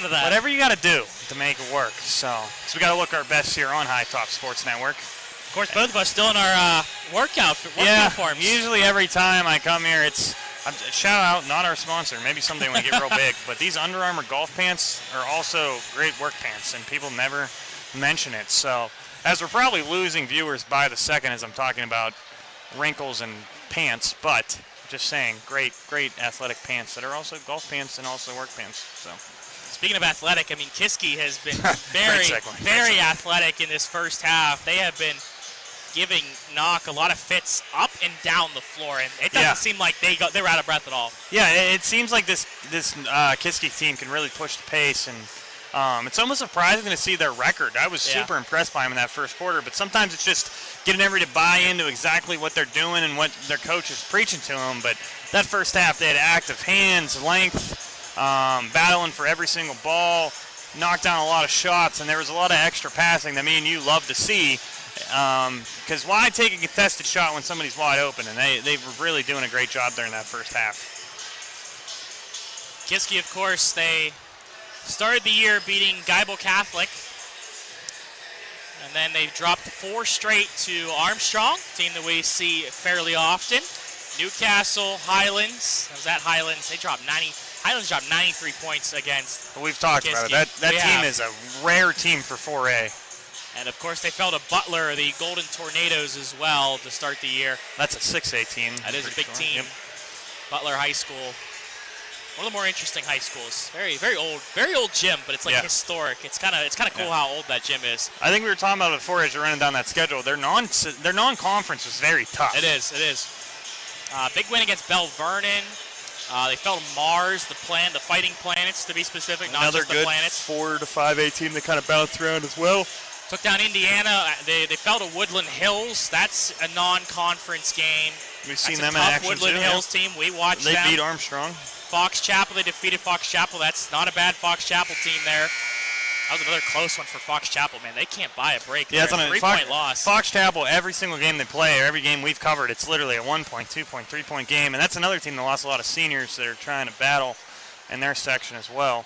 of that. Whatever you got to do to make it work. So we got to look our best here on High Top Sports Network. Of course, both of us still in our work uniforms. Usually every time I come here, shout out, not our sponsor. Maybe someday when we get real big. But these Under Armour golf pants are also great work pants, and people never mention it. So as we're probably losing viewers by the second as I'm talking about wrinkles and pants, but just saying, great athletic pants that are also golf pants and also work pants. So, speaking of athletic, I mean, Kiski has been very athletic in this first half. They have been giving Knoch a lot of fits up and down the floor, and it doesn't seem like they were out of breath at all. Yeah, it seems like this Kiski team can really push the pace, and it's almost surprising to see their record. I was super impressed by them in that first quarter, but sometimes it's just getting everybody to buy into exactly what they're doing and what their coach is preaching to them. But that first half, they had active hands, length, battling for every single ball, knocked down a lot of shots, and there was a lot of extra passing that me and you love to see. Because why take a contested shot when somebody's wide open? And they were really doing a great job there in that first half. Kiski, of course, they started the year beating Geibel Catholic, and then they've dropped 4 straight to Armstrong, team that we see fairly often. Newcastle, Highlands. I was at Highlands. Highlands dropped 93 points against We've talked Kiski. about it. That team is a rare team for 4A. And, of course, they fell to Butler, the Golden Tornadoes, as well to start the year. That's a 6A team. That is a big team. Yep. Butler High School. One of the more interesting high schools. Very old gym, but it's like historic. It's kind of cool how old that gym is. I think we were talking about it before as you're running down that schedule. Their non-conference was very tough. It is. Big win against Bell Vernon. They fell to Mars, the Fighting Planets to be specific, not another just the Planets. 4 to 5A team that kind of bounced around as well. Took down Indiana. They fell to Woodland Hills. That's a non-conference game. We've seen That's them a in tough action Woodland too. Hills team. We watched They them. beat Armstrong. Fox Chapel, they defeated Fox Chapel. That's not a bad Fox Chapel team there. That was another close one for Fox Chapel, man. They can't buy a break. Yeah, there. it's on a 3-point loss. Fox Chapel, every single game they play, or every game we've covered, it's literally a 1 point, 2 point, 3 point game. And that's another team that lost a lot of seniors that are trying to battle in their section as well.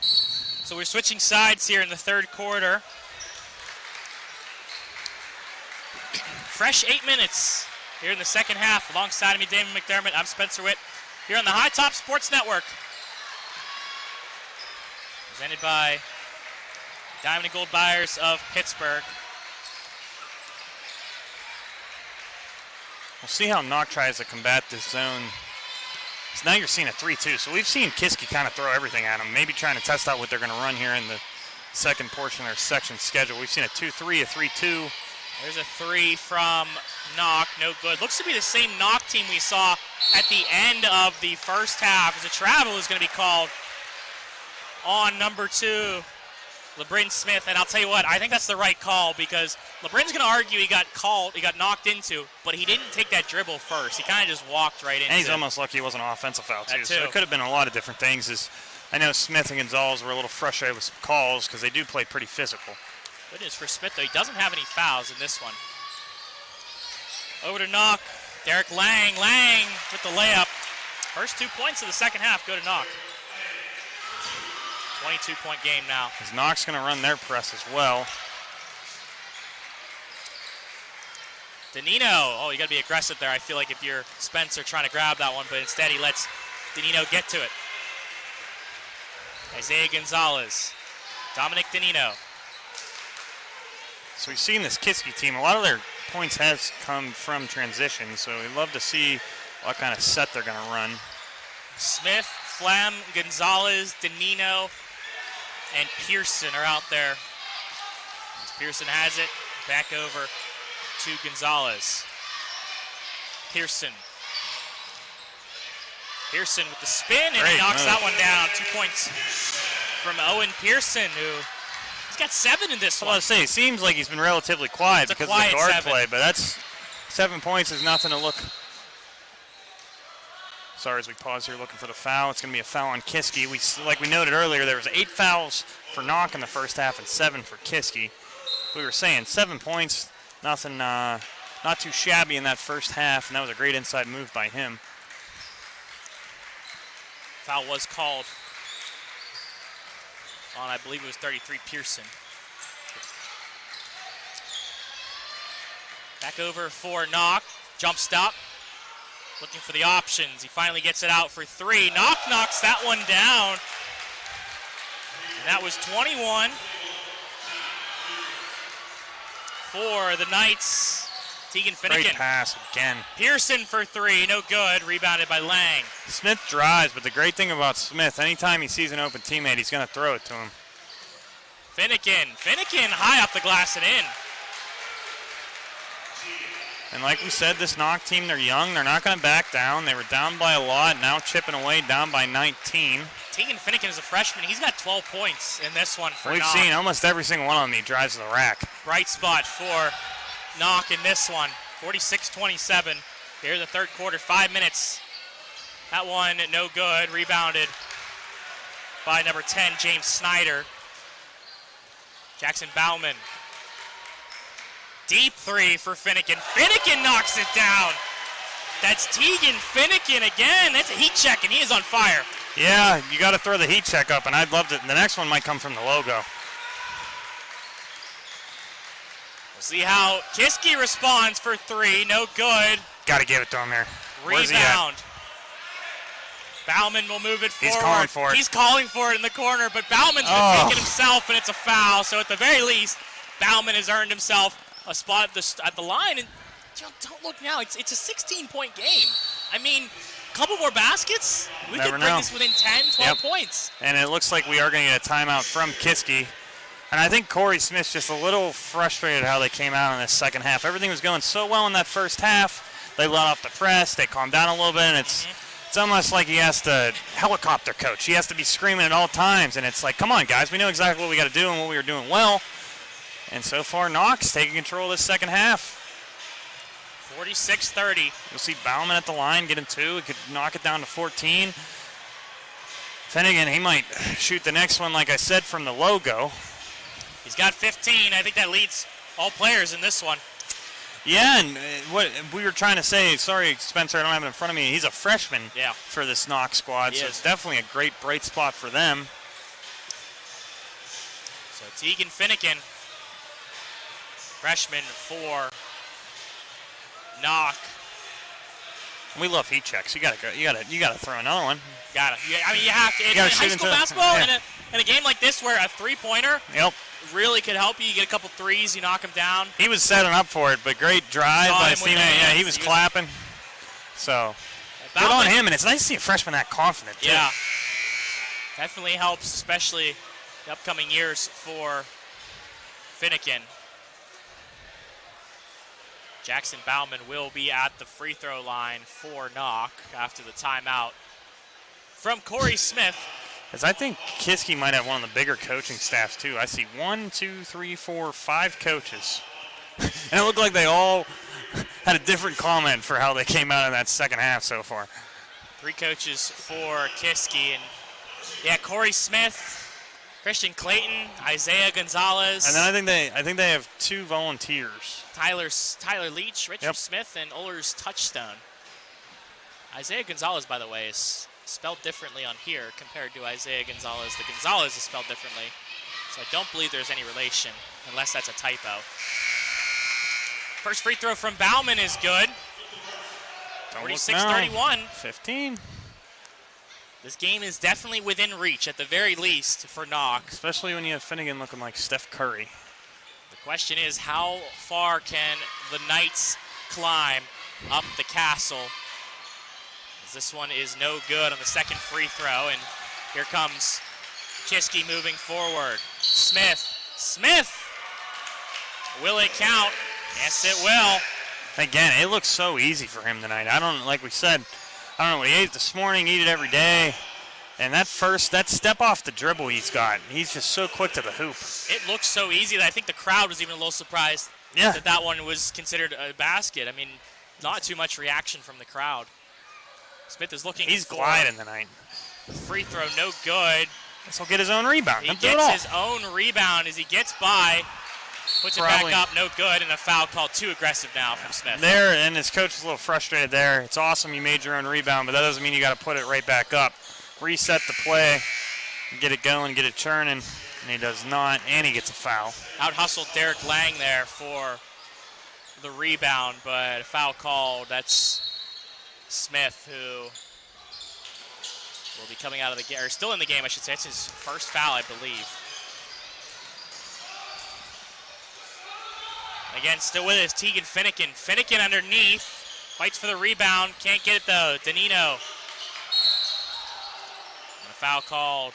So we're switching sides here in the third quarter. Fresh 8 minutes here in the second half. Alongside of me, Damon McDermott, I'm Spencer Witt here on the High Top Sports Network. Presented by Diamond and Gold Buyers of Pittsburgh. We'll see how Knoch tries to combat this zone. So now you're seeing a 3-2. So we've seen Kiski kind of throw everything at them, maybe trying to test out what they're going to run here in the second portion of their section schedule. We've seen a 2-3, a 3-2. There's a 3 from Knoch, no good. Looks to be the same Knoch team we saw at the end of the first half. As a travel is going to be called on number 2, LeBrin Smith. And I'll tell you what, I think that's the right call because LeBrin's going to argue he got knocked into, but he didn't take that dribble first. He kind of just walked right into it. And he's almost lucky it wasn't an offensive foul, too. That So it could have been a lot of different things. I know Smith and Gonzalez were a little frustrated with some calls because they do play pretty physical. Good news for Smith, though. He doesn't have any fouls in this one. Over to Knoch. Derek Lang with the layup. First 2 points of the second half go to Knoch. 22-point game now. As Knoch's going to run their press as well. Danino. Oh, you got to be aggressive there. I feel like if you're Spencer trying to grab that one, but instead he lets Danino get to it. Isaiah Gonzalez. Dominic Danino. So we've seen this Kiski team. A lot of their points has come from transition, so we'd love to see what kind of set they're going to run. Smith, Flam, Gonzalez, Danino, and Pearson are out there. As Pearson has it, back over to Gonzalez. Pearson with the spin, and he knocks that one down. 2 points from Owen Pearson, who he's got 7 in this one. I was going to say, it seems like he's been relatively quiet because of the guard 7. play, but that's 7 points is nothing to look. Sorry, as we pause here looking for the foul. It's going to be a foul on Kiski. Like we noted earlier, there was 8 fouls for Knoch in the first half and 7 for Kiski. We were saying 7 points, nothing, not too shabby in that first half, and that was a great inside move by him. Foul was called on, I believe it was 33, Pearson. Back over for Knoch. Jump stop. Looking for the options. He finally gets it out for 3. Knoch knocks that one down. And that was 21 for the Knights. Tegan Finnegan. Great pass again. Pearson for 3. No good. Rebounded by Lang. Smith drives, but the great thing about Smith, anytime he sees an open teammate, he's going to throw it to him. Finnegan high off the glass and in. And like we said, this Knoch team, they're young. They're not going to back down. They were down by a lot, now chipping away, down by 19. Tegan Finnegan is a freshman. He's got 12 points in this one for We've Knoch. seen almost every single one of them. He drives to the rack. Bright spot for Knoch in this one. 46-27 here in the third quarter. 5 minutes. That one no good. Rebounded by number 10, James Snyder. Jackson Bauman. Deep 3 for Finnegan. Finnegan knocks it down. That's Tegan Finnegan again. That's a heat check, and he is on fire. Yeah, you got to throw the heat check up, and I'd love to. The next one might come from the logo. We'll see how Kiski responds for 3. No good. Got to give it to him there. Where's he at? Rebound. Bauman will move it forward. He's calling for it. He's calling for it in the corner, but Bauman's going to take it himself, and it's a foul. So at the very least, Bauman has earned himself a spot at the line. And don't look now. It's a 16-point game. I mean, a couple more baskets, we could bring this within 10, 12 points. And it looks like we are going to get a timeout from Kiski. And I think Corey Smith's just a little frustrated how they came out in this second half. Everything was going so well in that first half. They let off the press. They calmed down a little bit, and it's almost like he has to helicopter coach. He has to be screaming at all times, and it's like, come on, guys. We know exactly what we got to do and what we were doing well. And so far, Knoch's taking control of this second half. 46-30. You'll see Bauman at the line getting 2. He could knock it down to 14. Finnegan, he might shoot the next one, like I said, from the logo. He's got 15. I think that leads all players in this one. Yeah, and what we were trying to say, sorry, Spencer, I don't have it in front of me. He's a freshman for this Knoch squad, so it's definitely a great bright spot for them. So Tegan Finnegan, freshman for Knoch. We love heat checks. You gotta throw another one. Got it. I mean, you have to. In high school basketball, in a game like this where a three-pointer really could help you. You get a couple threes, you knock him down. He was setting up for it, but great drive by his teammate. Yeah, he was clapping. So good on him, and it's nice to see a freshman that confident, too. Yeah. Definitely helps, especially the upcoming years for Finnegan. Jackson Bauman will be at the free throw line for Knoch after the timeout from Corey Smith. As I think Kiski might have one of the bigger coaching staffs, too. I see 1, 2, 3, 4, 5 coaches. And it looked like they all had a different comment for how they came out in that second half so far. 3 coaches for Kiski. And Corey Smith, Christian Clayton, Isaiah Gonzalez. And then I think they have 2 volunteers. Tyler Leach, Richard Smith, and Ullers Touchstone. Isaiah Gonzalez, by the way, is spelled differently on here compared to Isaiah Gonzalez. The Gonzalez is spelled differently, so I don't believe there's any relation, unless that's a typo. First free throw from Bauman is good. 46-31. 15. This game is definitely within reach, at the very least, for Knoch. Especially when you have Finnegan looking like Steph Curry. The question is, how far can the Knights climb up the castle? This one is no good on the second free throw, and here comes Kiski moving forward. Smith! Will it count? Yes, it will. Again, it looks so easy for him tonight. Like we said, I don't know what he ate this morning, eat it every day. And that step off the dribble he's got, he's just so quick to the hoop. It looks so easy that I think the crowd was even a little surprised that one was considered a basket. I mean, not too much reaction from the crowd. Smith is looking. He's gliding tonight. Free throw, no good. Guess he'll get his own rebound. He gets his own rebound as he gets by. Puts it back up, no good, and a foul called too aggressive now from Smith. There, and his coach is a little frustrated there. It's awesome you made your own rebound, but that doesn't mean you got to put it right back up. Reset the play, get it going, get it churning, and he does not, and he gets a foul. Out-hustled Derek Lang there for the rebound, but a foul called. That's Smith, who will be coming out of the game, or still in the game, I should say. It's his first foul, I believe. Again, still with us, Tegan Finnegan. Finnegan underneath, fights for the rebound, can't get it though. Danino. And a foul called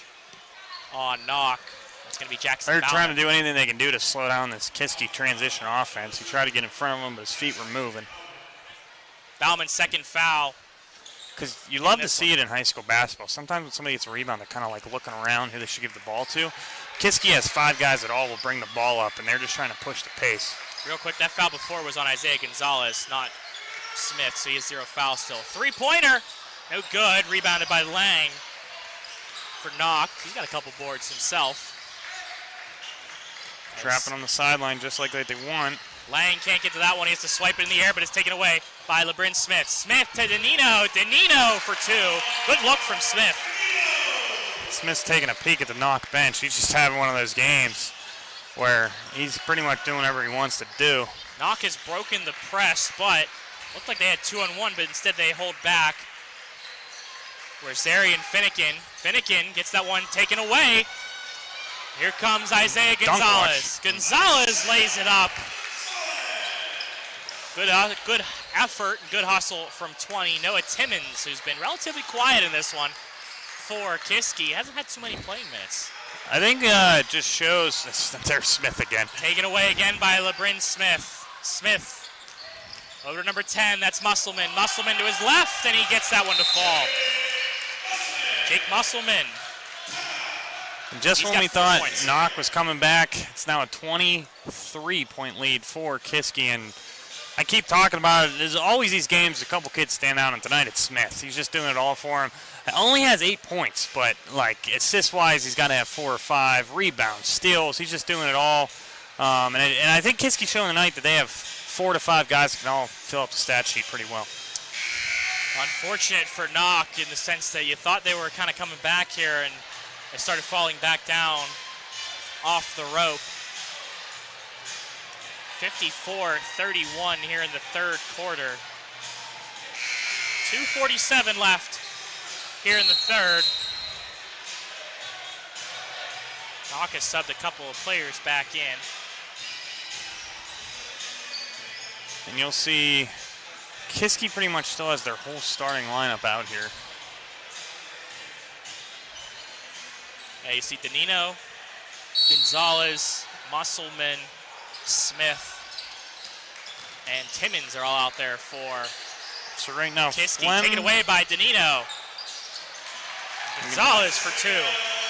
on Knoch. It's going to be Jackson They're Bauman. trying to do anything they can do to slow down this Kiski transition offense. He tried to get in front of him, but his feet were moving. Bauman's second foul. Because you love to see it in high school basketball. Sometimes when somebody gets a rebound, they're kind of like looking around who they should give the ball to. Kiski has 5 guys that all will bring the ball up, and they're just trying to push the pace. Real quick, that foul before was on Isaiah Gonzalez, not Smith, so he has 0 fouls still. Three-pointer, no good. Rebounded by Lang for Knoch. He's got a couple boards himself. Trapping on the sideline just like they want. Lang can't get to that one. He has to swipe it in the air, but it's taken away by LeBrin Smith. Smith to Danino. Danino for 2. Good look from Smith. Smith's taking a peek at the Knoch bench. He's just having one of those games where he's pretty much doing whatever he wants to do. Knoch has broken the press, but looked like they had 2-on-1, but instead they hold back. Where's Zarian Finnegan? Finnegan gets that one taken away. Here comes Isaiah Gonzalez. Gonzalez lays it up. Good effort, good hustle from 20. Noah Timmons, who's been relatively quiet in this one for Kiski. Hasn't had too many playing minutes. I think it just shows there's Smith again. Taken away again by LeBrin Smith. Smith over to number 10, that's Musselman. Musselman to his left, and he gets that one to fall. Jake Musselman. And just when we thought Knoch was coming back, it's now a 23-point lead for Kiski, and I keep talking about it. There's always these games, a couple kids stand out, and tonight it's Smith. He's just doing it all for him. Only has 8 points, but, like, assist-wise, he's got to have 4 or 5. Rebounds, steals, he's just doing it all. And I think Kiski's showing tonight that they have 4 to 5 guys that can all fill up the stat sheet pretty well. Unfortunate for Knoch in the sense that you thought they were kind of coming back here, and they started falling back down off the rope. 54-31 here in the third quarter. 2:47 left here in the third. Knoch has subbed a couple of players back in. And you'll see Kiski pretty much still has their whole starting lineup out here. Yeah, you see Danino, Gonzalez, Musselman, Smith, and Timmons are all out there for So right now, Kiski. Taken away by Danino. Gonzalez for 2.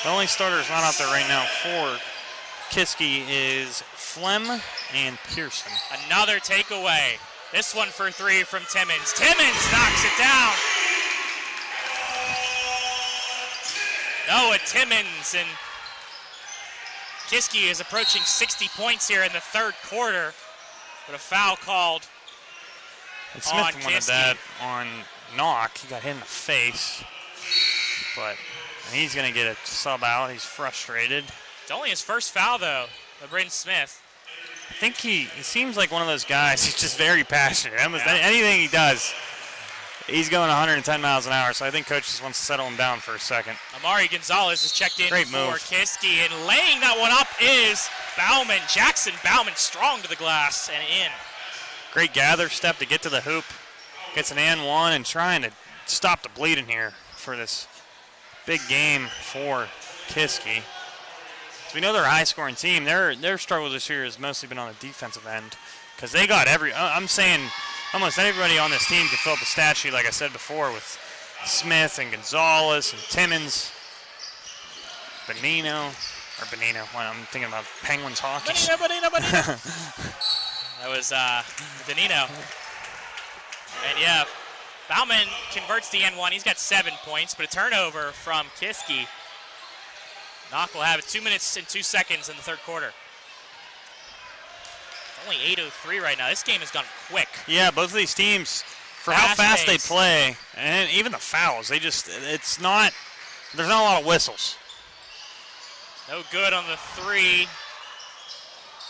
The only starters not out there right now for Kiski is Flem and Pearson. Another takeaway. This one for 3 from Timmons. Timmons knocks it down. Noah Timmons, and Kiski is approaching 60 points here in the third quarter, but a foul called And on Smith wanted Kiski. that on Knoch. He got hit in the face, but he's going to get a sub out. He's frustrated. It's only his first foul, though, of Braden Smith. I think he seems like one of those guys. He's just very passionate. Almost Yeah. anything he does, he's going 110 miles an hour, so I think coach just wants to settle him down for a second. Amari Gonzalez is checked in Great for move. Kiski, and laying that one up is Bauman. Jackson Bauman strong to the glass and in. Great gather step to get to the hoop. Gets an and one and trying to stop the bleeding here for this big game for Kiski. So we know they're a high-scoring team. Their struggle this year has mostly been on the defensive end because they got I'm saying almost everybody on this team can fill up the stat sheet, like I said before, with Smith and Gonzalez and Timmons, Benino. Well, I'm thinking about Penguins hockey. Bonino. That was Danino. And yeah, Bauman converts the N1. He's got 7 points, but a turnover from Kiski. Knoch will have it 2 minutes and 2 seconds in the third quarter. Only 8:03 right now. This game has gone quick. Yeah, both of these teams, for how fast they Fast-paced. play, and even the fouls, there's not a lot of whistles. No good on the 3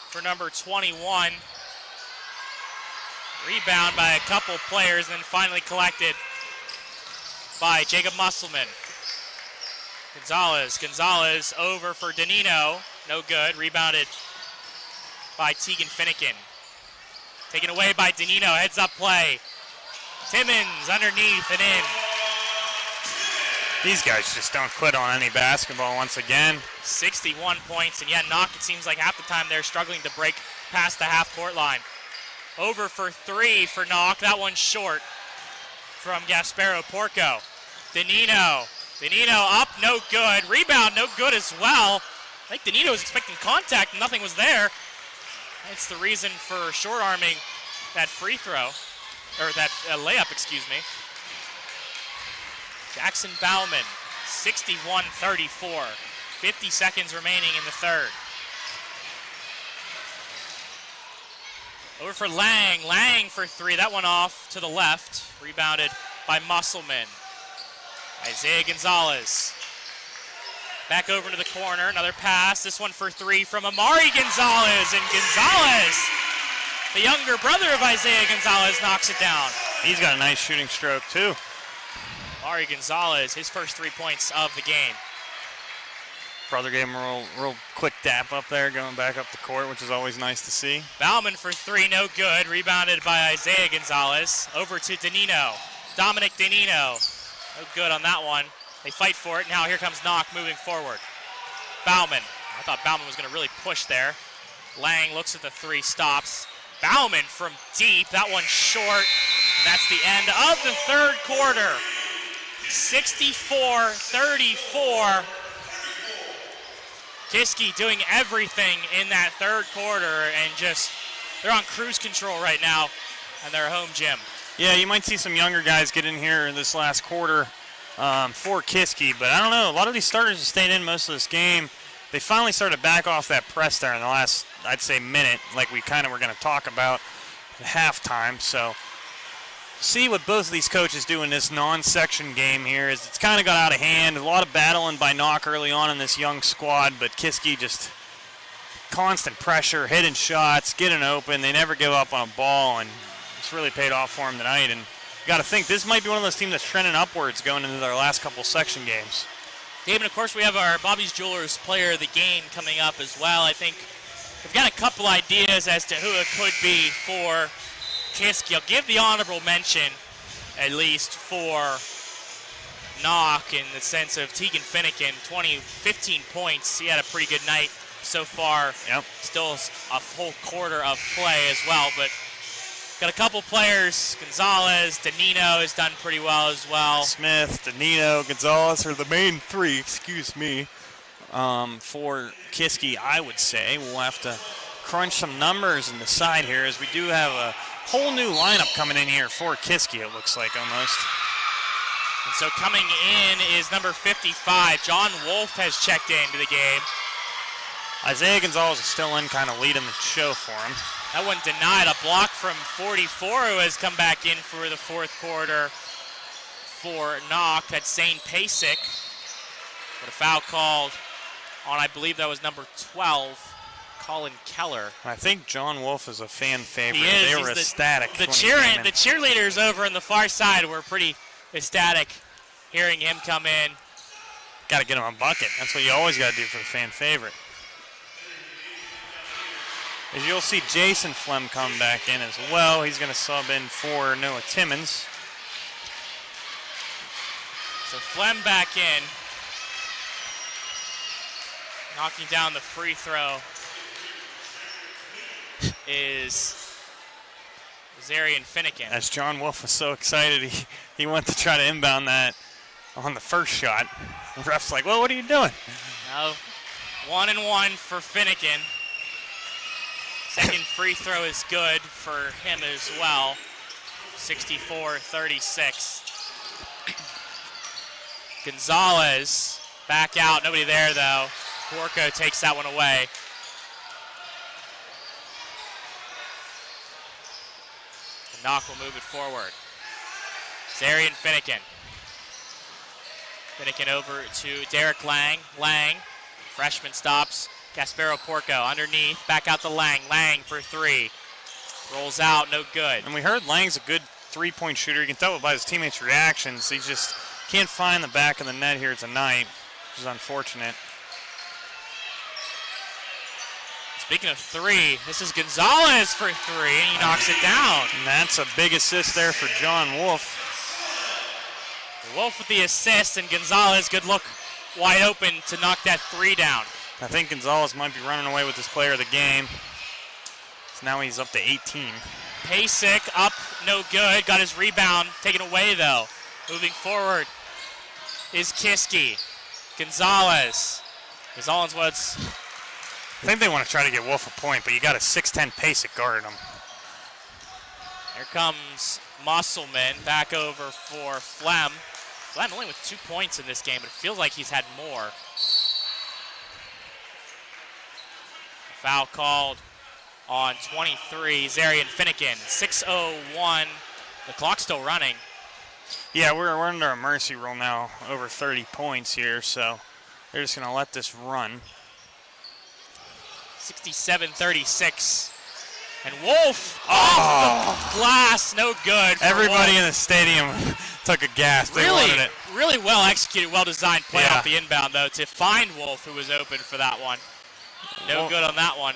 for number 21. Rebound by a couple players, and then finally collected by Jacob Musselman. Gonzalez over for Danino. No good. Rebounded by Tegan Finnegan. Taken away by Danino. Heads up play. Timmons underneath and in. These guys just don't quit on any basketball once again. 61 points, and yet Knoch, it seems like half the time they're struggling to break past the half-court line. Over for 3 for Knoch. That one's short from Gasparo Porco. Danino up, no good. Rebound, no good as well. I think Danino was expecting contact and nothing was there. That's the reason for short-arming that free throw, or that layup, excuse me. Jackson Bauman, 61-34. 50 seconds remaining in the third. Over for Lang. Lang for 3. That one off to the left. Rebounded by Musselman. Isaiah Gonzalez. Back over to the corner. Another pass. This one for 3 from Amari Gonzalez. And Gonzalez, the younger brother of Isaiah Gonzalez, knocks it down. He's got a nice shooting stroke, too. Amari Gonzalez, his first 3 points of the game. Brother gave him a real quick dap up there, going back up the court, which is always nice to see. Bauman for 3, no good. Rebounded by Isaiah Gonzalez. Over to Danino. Dominic Danino. No good on that one. They fight for it. Now here comes Knoch moving forward. Bauman. I thought Bauman was going to really push there. Lang looks at the 3, stops. Bauman from deep. That one short. And that's the end of the third quarter. 64-34. Kiski doing everything in that third quarter, and just, they're on cruise control right now. and their home gym. Yeah, you might see some younger guys get in here in this last quarter for Kiski, but I don't know. A lot of these starters have stayed in most of this game. They finally started to back off that press there in the last, I'd say, minute, like we kind of were going to talk about at halftime. So see what both of these coaches do in this non-section game here is it's kind of got out of hand. A lot of battling by Knoch early on in this young squad, but Kiski just constant pressure, hitting shots, getting open. They never give up on a ball, and it's really paid off for them tonight. And you got to think this might be one of those teams that's trending upwards going into their last couple section games. Dave, and of course we have our Bobby's Jewelers player of the game coming up as well. I think we've got a couple ideas as to who it could be for Kiski. I'll give the honorable mention, at least, for Knoch in the sense of Tegan Finnegan, 15 points. He had a pretty good night so far. Yep. Still a full quarter of play as well, but got a couple players. Gonzalez, Danino has done pretty well as well. Smith, Danino, Gonzalez are the main three, for Kiski, I would say. We'll have to crunch some numbers and decide here as we do have a whole new lineup coming in here for Kiski, it looks like almost. And so coming in is number 55. John Wolf has checked into the game. Isaiah Gonzalez is still in, kind of leading the show for him. That one denied. A block from 44, who has come back in for the fourth quarter for Knoch. That's Zane Pasek. But a foul called on, I believe that was number 12, Colin Keller. I think John Wolf is a fan favorite. He is. They were ecstatic. The cheerleaders over on the far side were pretty ecstatic hearing him come in. Got to get him a bucket. That's what you always got to do for the fan favorite. As you'll see Jason Flem come back in as well. He's going to sub in for Noah Timmons. So Flem back in. Knocking down the free throw is Zarian Finnegan. As John Wolf was so excited, he went to try to inbound that on the first shot. The ref's like, well, what are you doing? No, 1-and-1 for Finnegan. Second free throw is good for him as well. 64-36. Gonzalez back out. Nobody there, though. Porco takes that one away. And Knoch will move it forward. Zarian Finnegan. Finnegan over to Derek Lang. Lang, freshman, stops. Gasparo Porco underneath, back out to Lang. Lang for three. Rolls out, no good. And we heard Lang's a good three-point shooter. You can tell by his teammates' reactions. He just can't find the back of the net here tonight, which is unfortunate. Speaking of three, this is Gonzalez for three, and he knocks it down. And that's a big assist there for John Wolf. Wolf with the assist, and Gonzalez, good look, wide open to knock that three down. I think Gonzalez might be running away with this player of the game. So now he's up to 18. Pasek up, no good. Got his rebound taken away, though. Moving forward is Kiski. Gonzalez. Gonzalez what's... I think they want to try to get Wolf a point, but you got a 6'10 Pasek guarding him. Here comes Musselman back over for Flem. Flem only with 2 points in this game, but it feels like he's had more. Foul called on 23, Zarian Finnegan. 6:01, the clock's still running. Yeah, we're under a mercy rule now, over 30 points here, so they're just going to let this run. 67-36. And Wolf off the glass, no good. Everybody Wolf. in the stadium took a gasp. They wanted it. Really well executed, well designed play Yeah. off the inbound, though, to find Wolf, who was open for that one. No good on that one.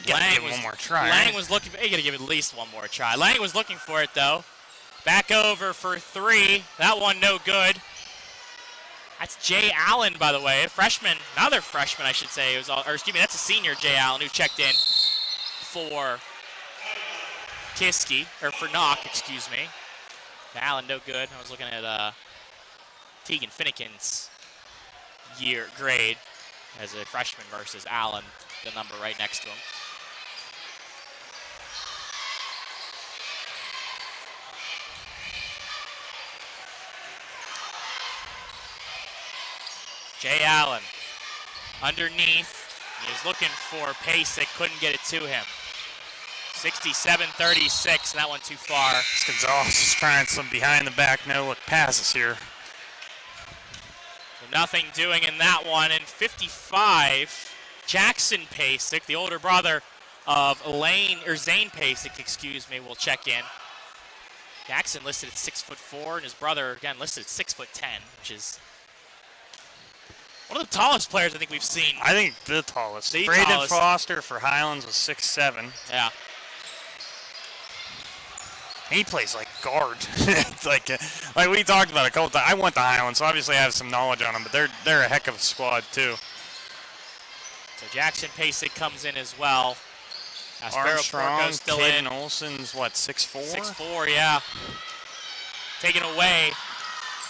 Give one more try. Lang was looking for, you gotta give it at least one more try. Lang was looking for it, though. Back over for three. That one no good. That's Jay Allen, by the way, a freshman, another freshman, I should say. That's a senior, Jay Allen, who checked in for Kiski, or for Knoch, excuse me. Allen, no good. I was looking at Tegan Finnegan's grade as a freshman versus Allen, the number right next to him. Jay Allen underneath. He was looking for pace that couldn't get it to him. 67-36, that one too far. Gonzalez is trying some behind the back no-look passes here. So nothing doing in that one. And 55, Jackson Pasick, the older brother of Zane Pasick, will check in. Jackson listed at 6'4", and his brother again listed at 6'10", which is one of the tallest players I think we've seen. I think the tallest. The Braden tallest. Foster for Highlands was 6'7". Yeah. He plays like guard. It's like we talked about a couple times. I went to Highlands, so obviously I have some knowledge on them, but they're a heck of a squad too. So Jackson Pasick comes in as well. Armstrong, still Caden in. Olsen's what, 6'4"? 6'4", yeah. Taken away.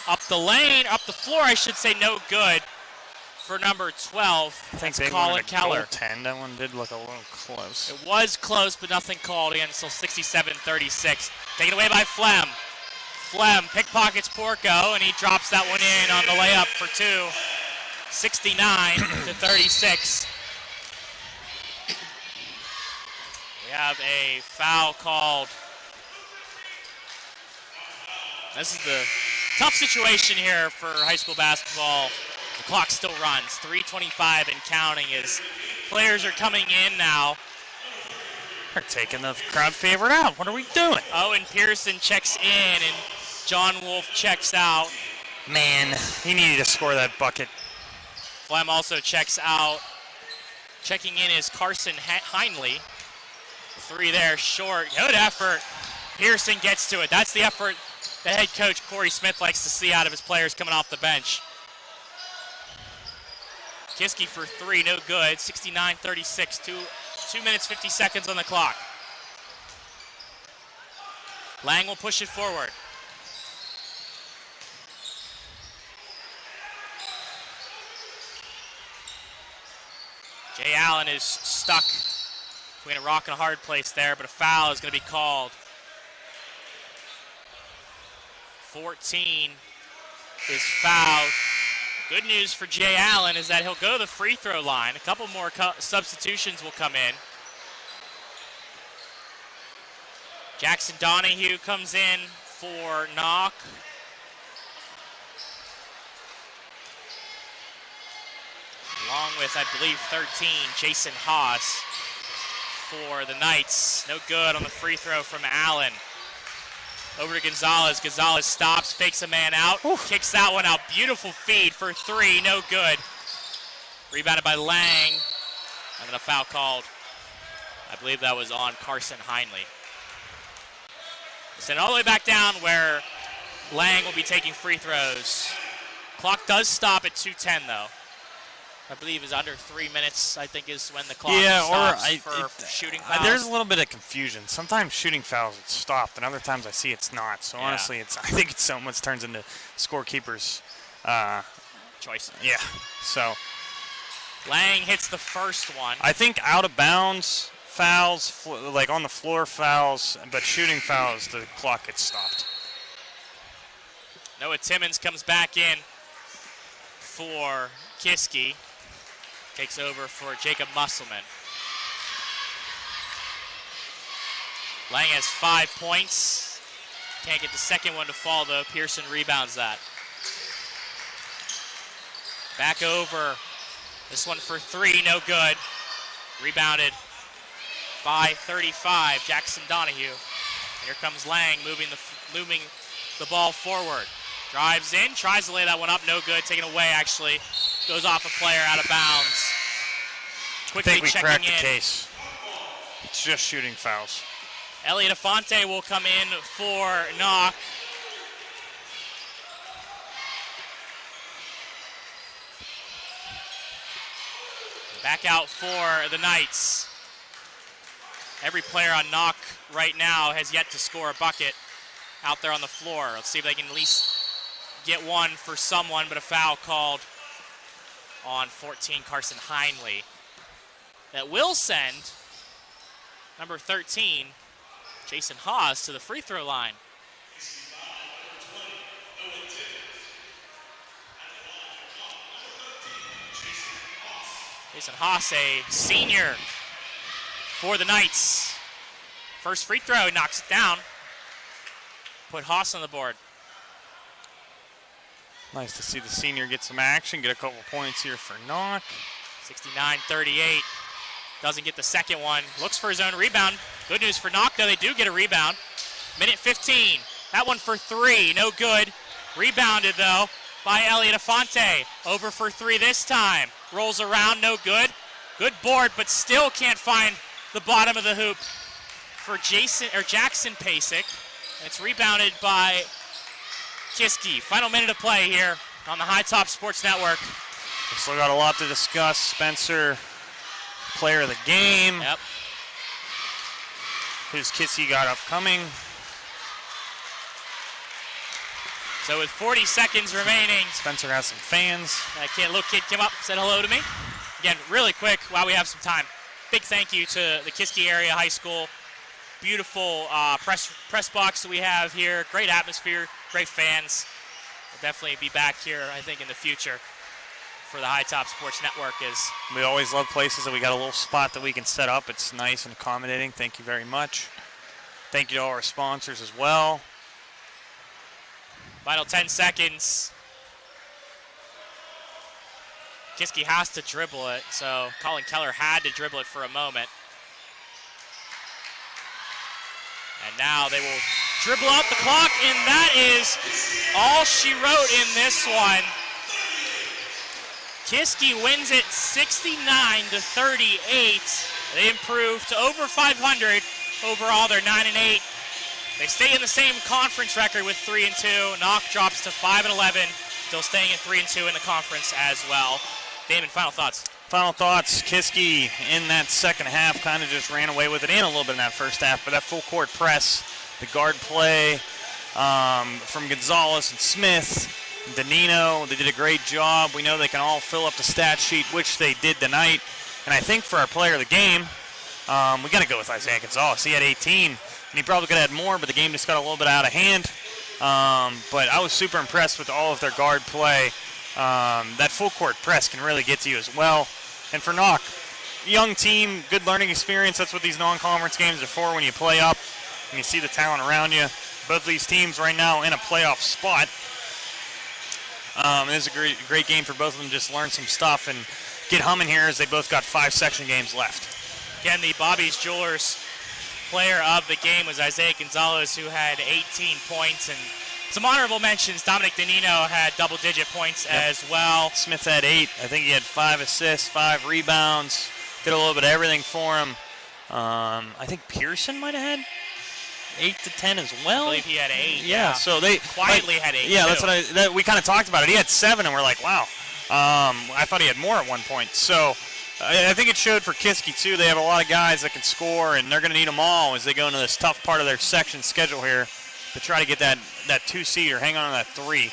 Up the lane, up the floor, I should say, no good for number 12. I think That's they Colin wanted a Keller. goaltend. That one did look a little close. It was close, but nothing called again until 67-36. Taken away by Flem. Flem pickpockets Porco, and he drops that one in on the layup for two. 69-36. We have a foul called. This is the tough situation here for high school basketball. The clock still runs, 3:25 and counting as players are coming in now. They're taking the crowd favorite out. What are we doing? Owen Pearson checks in and John Wolf checks out. Man, he needed to score that bucket. Flem also checks out. Checking in is Carson Heinley. Three there, short. Good effort. Pearson gets to it. That's the effort the head coach, Corey Smith, likes to see out of his players coming off the bench. Kiski for three, no good. 69-36, 2 minutes, 50 seconds on the clock. Lang will push it forward. Jay Allen is stuck between a rock and a hard place there, but a foul is going to be called. 14 is fouled. Good news for Jay Allen is that he'll go to the free throw line. A couple more substitutions will come in. Jackson Donahue comes in for Knoch. Along with, I believe, 13, Jason Haas for the Knights. No good on the free throw from Allen. Over to Gonzalez. Gonzalez stops, fakes a man out, kicks that one out. Beautiful feed for three, no good. Rebounded by Lang. And then a foul called. I believe that was on Carson Heinley. Send it all the way back down where Lang will be taking free throws. Clock does stop at 2:10 though. I believe is under 3 minutes, I think, is when the clock stops for shooting fouls. There's a little bit of confusion. Sometimes shooting fouls it's stopped, and other times I see it's not. So honestly, I think it's so much turns into scorekeepers' choice. Yeah. So Lang hits the first one. I think out of bounds fouls, like on the floor fouls, but shooting fouls, the clock gets stopped. Noah Timmons comes back in for Kiski. Takes over for Jacob Musselman. Lang has 5 points. Can't get the second one to fall though. Pearson rebounds that. Back over. This one for three, no good. Rebounded by 35, Jackson Donahue. Here comes Lang moving the ball forward. Drives in, tries to lay that one up, no good. Taken away, actually. Goes off a player out of bounds. Quickly I think we checking cracked in. the case. It's just shooting fouls. Elliot Afonte will come in for Knoch. Back out for the Knights. Every player on Knoch right now has yet to score a bucket out there on the floor. Let's see if they can at least get one for someone, but a foul called on 14, Carson Heinley. That will send number 13, Jason Haas, to the free throw line. Jason Haas, a senior for the Knights. First free throw, he knocks it down. Put Haas on the board. Nice to see the senior get some action, get a couple points here for Knoch. 69-38. Doesn't get the second one. Looks for his own rebound. Good news for Knoch, though. They do get a rebound. Minute 15. That one for three. No good. Rebounded, though, by Elliot Afonte. Over for three this time. Rolls around. No good. Good board, but still can't find the bottom of the hoop for Jackson Pasek. It's rebounded by Kiski. Final minute of play here on the High Top Sports Network. We still got a lot to discuss. Spencer, player of the game. Yep. Who's Kiski got upcoming. So with 40 seconds remaining. Spencer has some fans. That little kid came up, said hello to me. Again, really quick while we have some time. Big thank you to the Kiski Area High School. Beautiful press box that we have here. Great atmosphere, great fans. We'll definitely be back here, I think, in the future for the High Top Sports Network. We always love places that we got a little spot that we can set up. It's nice and accommodating. Thank you very much. Thank you to all our sponsors as well. Final 10 seconds. Kiski has to dribble it, so Colin Keller had to dribble it for a moment. And now they will dribble out the clock, and that is all she wrote in this one. Kiski wins it 69-38. They improve to over 500 overall. They're 9-8. They stay in the same conference record with 3-2. Knoch drops to 5-11, still staying at 3-2 in the conference as well. Damon, final thoughts. Final thoughts, Kiski in that second half kind of just ran away with it, and a little bit in that first half, but that full court press, the guard play from Gonzalez and Smith, Danino, they did a great job. We know they can all fill up the stat sheet, which they did tonight. And I think for our player of the game, we got to go with Isaiah Gonzalez. He had 18, and he probably could have had more, but the game just got a little bit out of hand. But I was super impressed with all of their guard play. That full court press can really get to you as well. And for Knoch, young team, good learning experience. That's what these non-conference games are for when you play up and you see the talent around you. Both of these teams right now in a playoff spot. It is a great game for both of them. Just learn some stuff and get humming here as they both got 5 section games left. Again, the Bobby's Jewelers player of the game was Isaiah Gonzalez, who had 18 points. And some honorable mentions. Dominic Danino had double-digit points as well. Smith had 8. I think he had 5 assists, 5 rebounds. Did a little bit of everything for him. I think Pearson might have had 8 to 10 as well. I believe he had 8. Yeah, so they quietly had 8. Yeah, too. that's we kind of talked about it. He had 7, and we're like, wow. I thought he had more at one point. So I think it showed for Kiski too. They have a lot of guys that can score, and they're going to need them all as they go into this tough part of their section schedule here to try to get that 2 seed or hang on to that 3.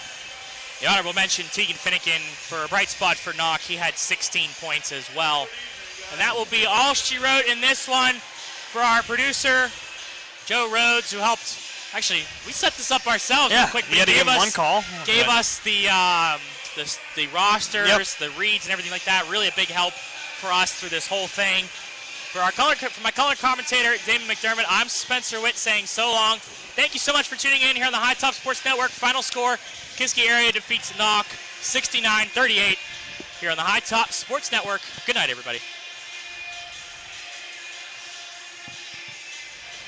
The honorable mention, Tegan Finnegan, for a bright spot for Knoch. He had 16 points as well. And that will be all she wrote in this one for our producer, Joe Rhodes, who helped. Actually, we set this up ourselves real quick. We had to give him one call. Gave us the rosters, the reads, and everything like that. Really a big help for us through this whole thing. For my color commentator, Damon McDermott, I'm Spencer Witt saying so long. Thank you so much for tuning in here on the High Top Sports Network. Final score, Kiski area defeats Knoch 69-38 here on the High Top Sports Network. Good night, everybody.